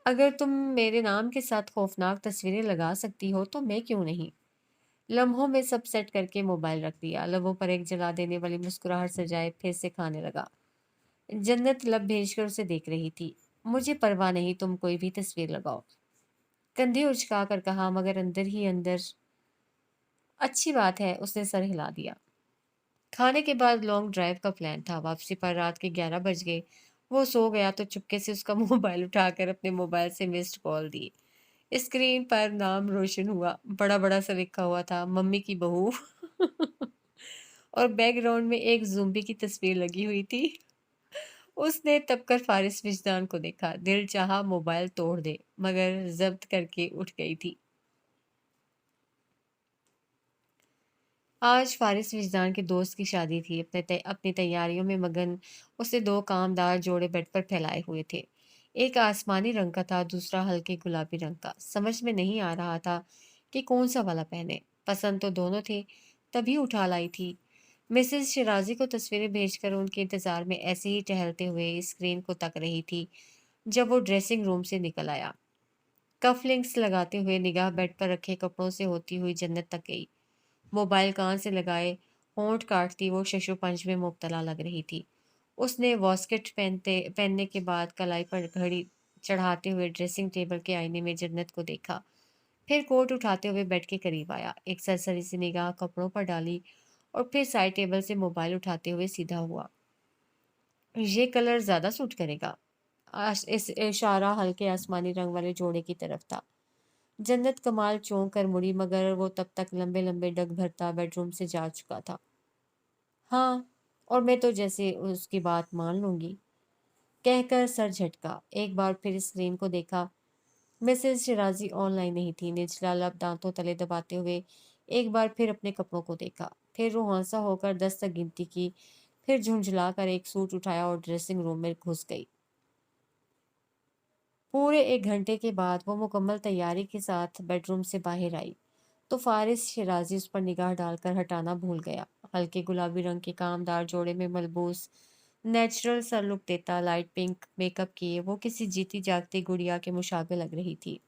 अगर तुम मेरे नाम के साथ खौफनाक तस्वीरें लगा सकती हो तो मैं क्यों नहीं। लम्हों में सब सेट करके मोबाइल रख दिया। लबों पर एक जला देने वाली मुस्कुराहट सजाए फिर से खाने लगा। जन्नत लब भेजकर उसे देख रही थी। मुझे परवाह नहीं, तुम कोई भी तस्वीर लगाओ, कंधे उचका कर कहा, मगर अंदर ही अंदर अच्छी बात है, उसने सर हिला दिया। खाने के बाद लॉन्ग ड्राइव का प्लान था। वापसी पर रात के 11 बज गए। वो सो गया तो चुपके से उसका मोबाइल उठाकर अपने मोबाइल से मिस्ड कॉल दी। स्क्रीन पर नाम रोशन हुआ। बड़ा बड़ा सा लिखा हुआ था, मम्मी की बहू। और बैकग्राउंड में एक ज़ुम्बी की तस्वीर लगी हुई थी। उसने तब कर फारिस विजदान को देखा। दिल चाहा मोबाइल तोड़ दे, मगर जब्त करके उठ गई थी। आज फारिस विजदान के दोस्त की शादी थी। अपनी तैयारियों में मगन उसे दो कामदार जोड़े बेड पर फैलाए हुए थे। एक आसमानी रंग का था, दूसरा हल्के गुलाबी रंग का। समझ में नहीं आ रहा था कि कौन सा वाला पहने। पसंद तो दोनों थे, तभी उठा लाई थी। मिसेस शिराजी को तस्वीरें भेजकर उनके इंतजार में ऐसे ही टहलते हुए स्क्रीन को तक रही थी जब वो ड्रेसिंग रूम से निकल आया। कफलिंग्स लगाते हुए निगाह बेड पर रखे कपड़ों से होती हुई जन्नत तक गई। मोबाइल कान से लगाए होंठ काटती वो शशुपंज में मुब्तला लग रही थी। उसने वॉस्केट पहनने के बाद कलाई पर घड़ी चढ़ाते हुए ड्रेसिंग टेबल के आईने में जन्नत को देखा। फिर कोट उठाते हुए बेड के करीब आया, एक सरसरी सी निगाह कपड़ों पर डाली और फिर साइड टेबल से मोबाइल उठाते हुए सीधा हुआ। ये कलर ज्यादा सूट करेगा। इस इशारा हल्के आसमानी रंग वाले जोड़े की तरफ था। जन्नत कमाल चौंक कर मुड़ी, मगर वो तब तक लंबे लंबे डग भरता बेडरूम से जा चुका था। हाँ, और मैं तो जैसे उसकी बात मान लूंगी, कहकर सर झटका। एक बार फिर स्क्रीन को देखा। मिसेस शिराजी ऑनलाइन नहीं थी। निचला लब दांतों तले दबाते हुए एक बार फिर अपने कपड़ों को देखा, फिर रुहांसा होकर 10 तक गिनती की, फिर झुंझला कर एक सूट उठाया और ड्रेसिंग रूम में घुस गई। पूरे 1 घंटे के बाद वो मुकम्मल तैयारी के साथ बेडरूम से बाहर आई तो फारिस शिराजी उस पर निगाह डालकर हटाना भूल गया। हल्के गुलाबी रंग के कामदार जोड़े में मलबूस नेचुरल सा लुक देता लाइट पिंक मेकअप किए वो किसी जीती जागती गुड़िया के मुशाबे लग रही थी।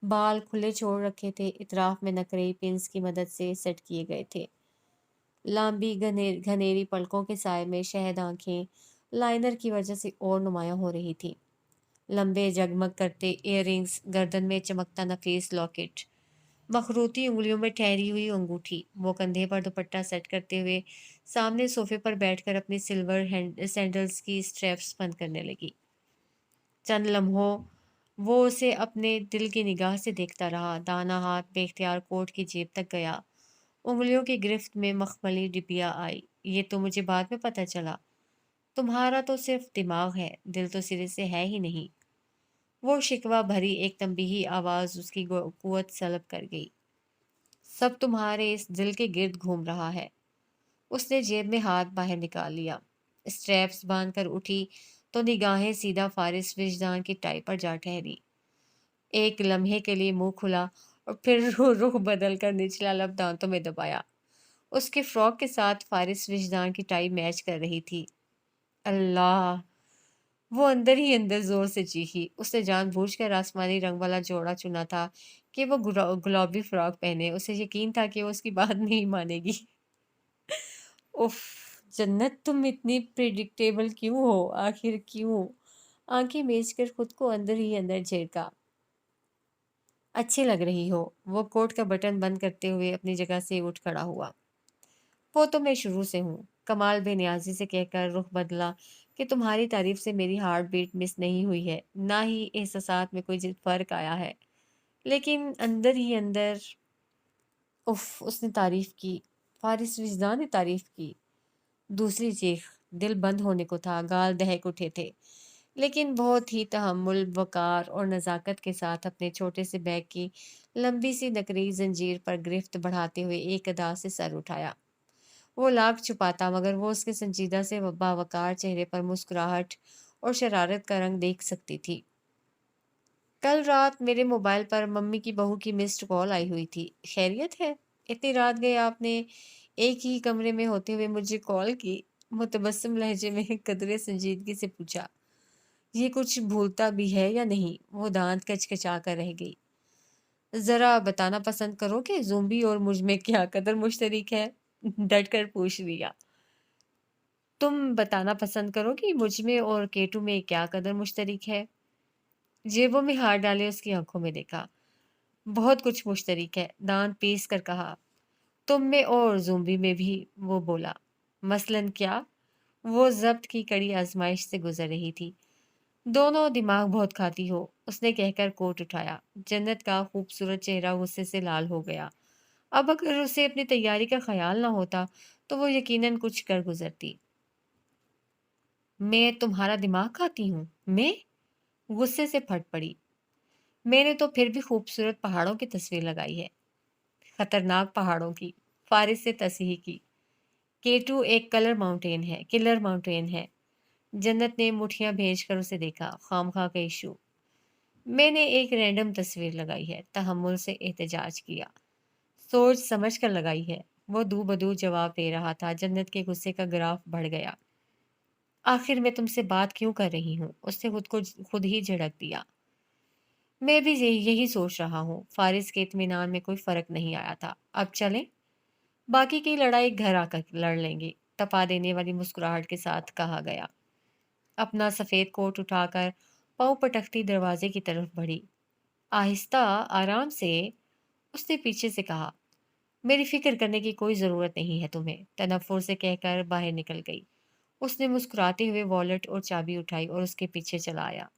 बाल खुले छोड़ रखे थे, इतराफ में नकरई पिंस की मदद से सेट किए गए थे। लंबी घनेरी पलकों के साय में शहद आंखें लाइनर की वजह से और नुमायां हो रही थी। लंबे जगमग करते इयररिंग्स, गर्दन में चमकता नफीस लॉकेट, मखरूती उंगलियों में ठहरी हुई अंगूठी। वो कंधे पर दुपट्टा सेट करते हुए सामने सोफे पर बैठकर अपनी सिल्वर हैंड सैंडल्स की स्ट्रैप्स बंद करने लगी। चंद लम्हों वो उसे अपने दिल की निगाह से देखता रहा। दाना हाथ बेख्तियार कोट की जेब तक गया। उंगलियों की गिरफ्त में मखमली डिबिया आई। ये तो मुझे बाद में पता चला, तुम्हारा तो सिर्फ दिमाग है, दिल तो सिरे से है ही नहीं। वो शिकवा भरी एक तंबीही आवाज उसकी कुवत सलब कर गई। सब तुम्हारे इस दिल के गिर्द घूम रहा है। उसने जेब में हाथ बाहर निकाल लिया। स्ट्रैप्स बांधकर उठी तो निगाहें सीधा फारिस विजदान की टाई पर जा ठहरी। एक लम्हे के लिए मुंह खुला और फिर रुख बदल कर निचला लब दांतों में दबाया। उसके फ्रॉक के साथ फारिस विजदान की टाई मैच कर रही थी। अल्लाह! वो अंदर ही अंदर जोर से चीखी। उसने जानबूझकर आसमानी रंग वाला जोड़ा चुना था कि वो गुलाबी फ्रॉक पहने। उसे यकीन था कि वो उसकी बात नहीं मानेगी। उफ! जन्नत, तुम इतनी प्रिडिक्टेबल क्यों हो? आखिर क्यों? आंखें मीच कर खुद को अंदर ही अंदर झिड़का। अच्छी लग रही हो। वो कोट का बटन बंद करते हुए अपनी जगह से उठ खड़ा हुआ। वो तो मैं शुरू से हूँ। कमाल बेनियाजी से कहकर रुख बदला कि तुम्हारी तारीफ से मेरी हार्ट बीट मिस नहीं हुई है, ना ही एहसासात में कोई फर्क आया है। लेकिन अंदर ही अंदर उफ, उसने तारीफ की। फारिस विजदान ने तारीफ की। दूसरी चीख। दिल बंद होने को था, गाल दहक उठे थे, लेकिन बहुत ही तहम्मुल, वक़ार और नज़ाकत के साथ अपने छोटे से बैग की लंबी सी नकली ज़ंजीर पर गिरफ्त बढ़ाते हुए एक अदा से सर उठाया। वो लाख छुपाता मगर वो उसके संजीदा से बावकार चेहरे पर मुस्कुराहट और शरारत का रंग देख सकती थी। कल रात मेरे मोबाइल पर मम्मी की बहू की मिस्ड कॉल आई हुई थी। खैरियत है? इतनी रात गए आपने एक ही कमरे में होते हुए मुझे कॉल की? मुतबस्सम लहजे में कदरे संजीदगी से पूछा। ये कुछ भूलता भी है या नहीं? वो दांत कचकचा कर रह गई। जरा बताना पसंद करो कि ज़ोंबी और मुझ में क्या कदर मुश्तरक है? डट कर पूछ लिया। तुम बताना पसंद करो कि मुझ में और केटू में क्या कदर मुश्तरक है? जेबों में हाथ डाले उसकी आंखों में देखा। बहुत कुछ मुश्तरक है, दांत पीस कर कहा। तुम में और ज़ोंबी में भी, वो बोला। मसलन क्या? वो ज़ब्त की कड़ी आजमाइश से गुजर रही थी। दोनों दिमाग बहुत खाती हो, उसने कहकर कोट उठाया। जन्नत का खूबसूरत चेहरा गुस्से से लाल हो गया। अब अगर उसे अपनी तैयारी का ख्याल ना होता, तो वो यकीनन कुछ कर गुजरती। मैं तुम्हारा दिमाग खाती हूँ? मैं? गुस्से से फट पड़ी। मैंने तो फिर भी खूबसूरत पहाड़ों की तस्वीर लगाई है। खतरनाक पहाड़ों की। फारिस से तस्हीह की। केटू एक किलर माउंटेन है। जन्नत ने मुठियां भेजकर उसे देखा। खामखा का इशू। मैंने एक रैंडम तस्वीर लगाई है, तहम्मुल से एहतजाज किया। सोच समझ कर लगाई है। वो दू बदू जवाब दे रहा था। जन्नत के गुस्से का ग्राफ बढ़ गया। आखिर मैं तुमसे बात क्यों कर रही हूँ? उसने खुद ही झिड़क दिया। मैं भी यही सोच रहा हूँ। फारिस के इत्मीनान में कोई फर्क नहीं आया था। अब चलें? बाकी की लड़ाई घर आकर लड़ लेंगे, तपा देने वाली मुस्कुराहट के साथ कहा गया। अपना सफेद कोट उठाकर पाँव पटकती दरवाजे की तरफ बढ़ी। आहिस्ता, आराम से, उसने पीछे से कहा। मेरी फिक्र करने की कोई जरूरत नहीं है तुम्हें, तनफ्फुर से कहकर बाहर निकल गई। उसने मुस्कुराते हुए वॉलेट और चाबी उठाई और उसके पीछे चला आया।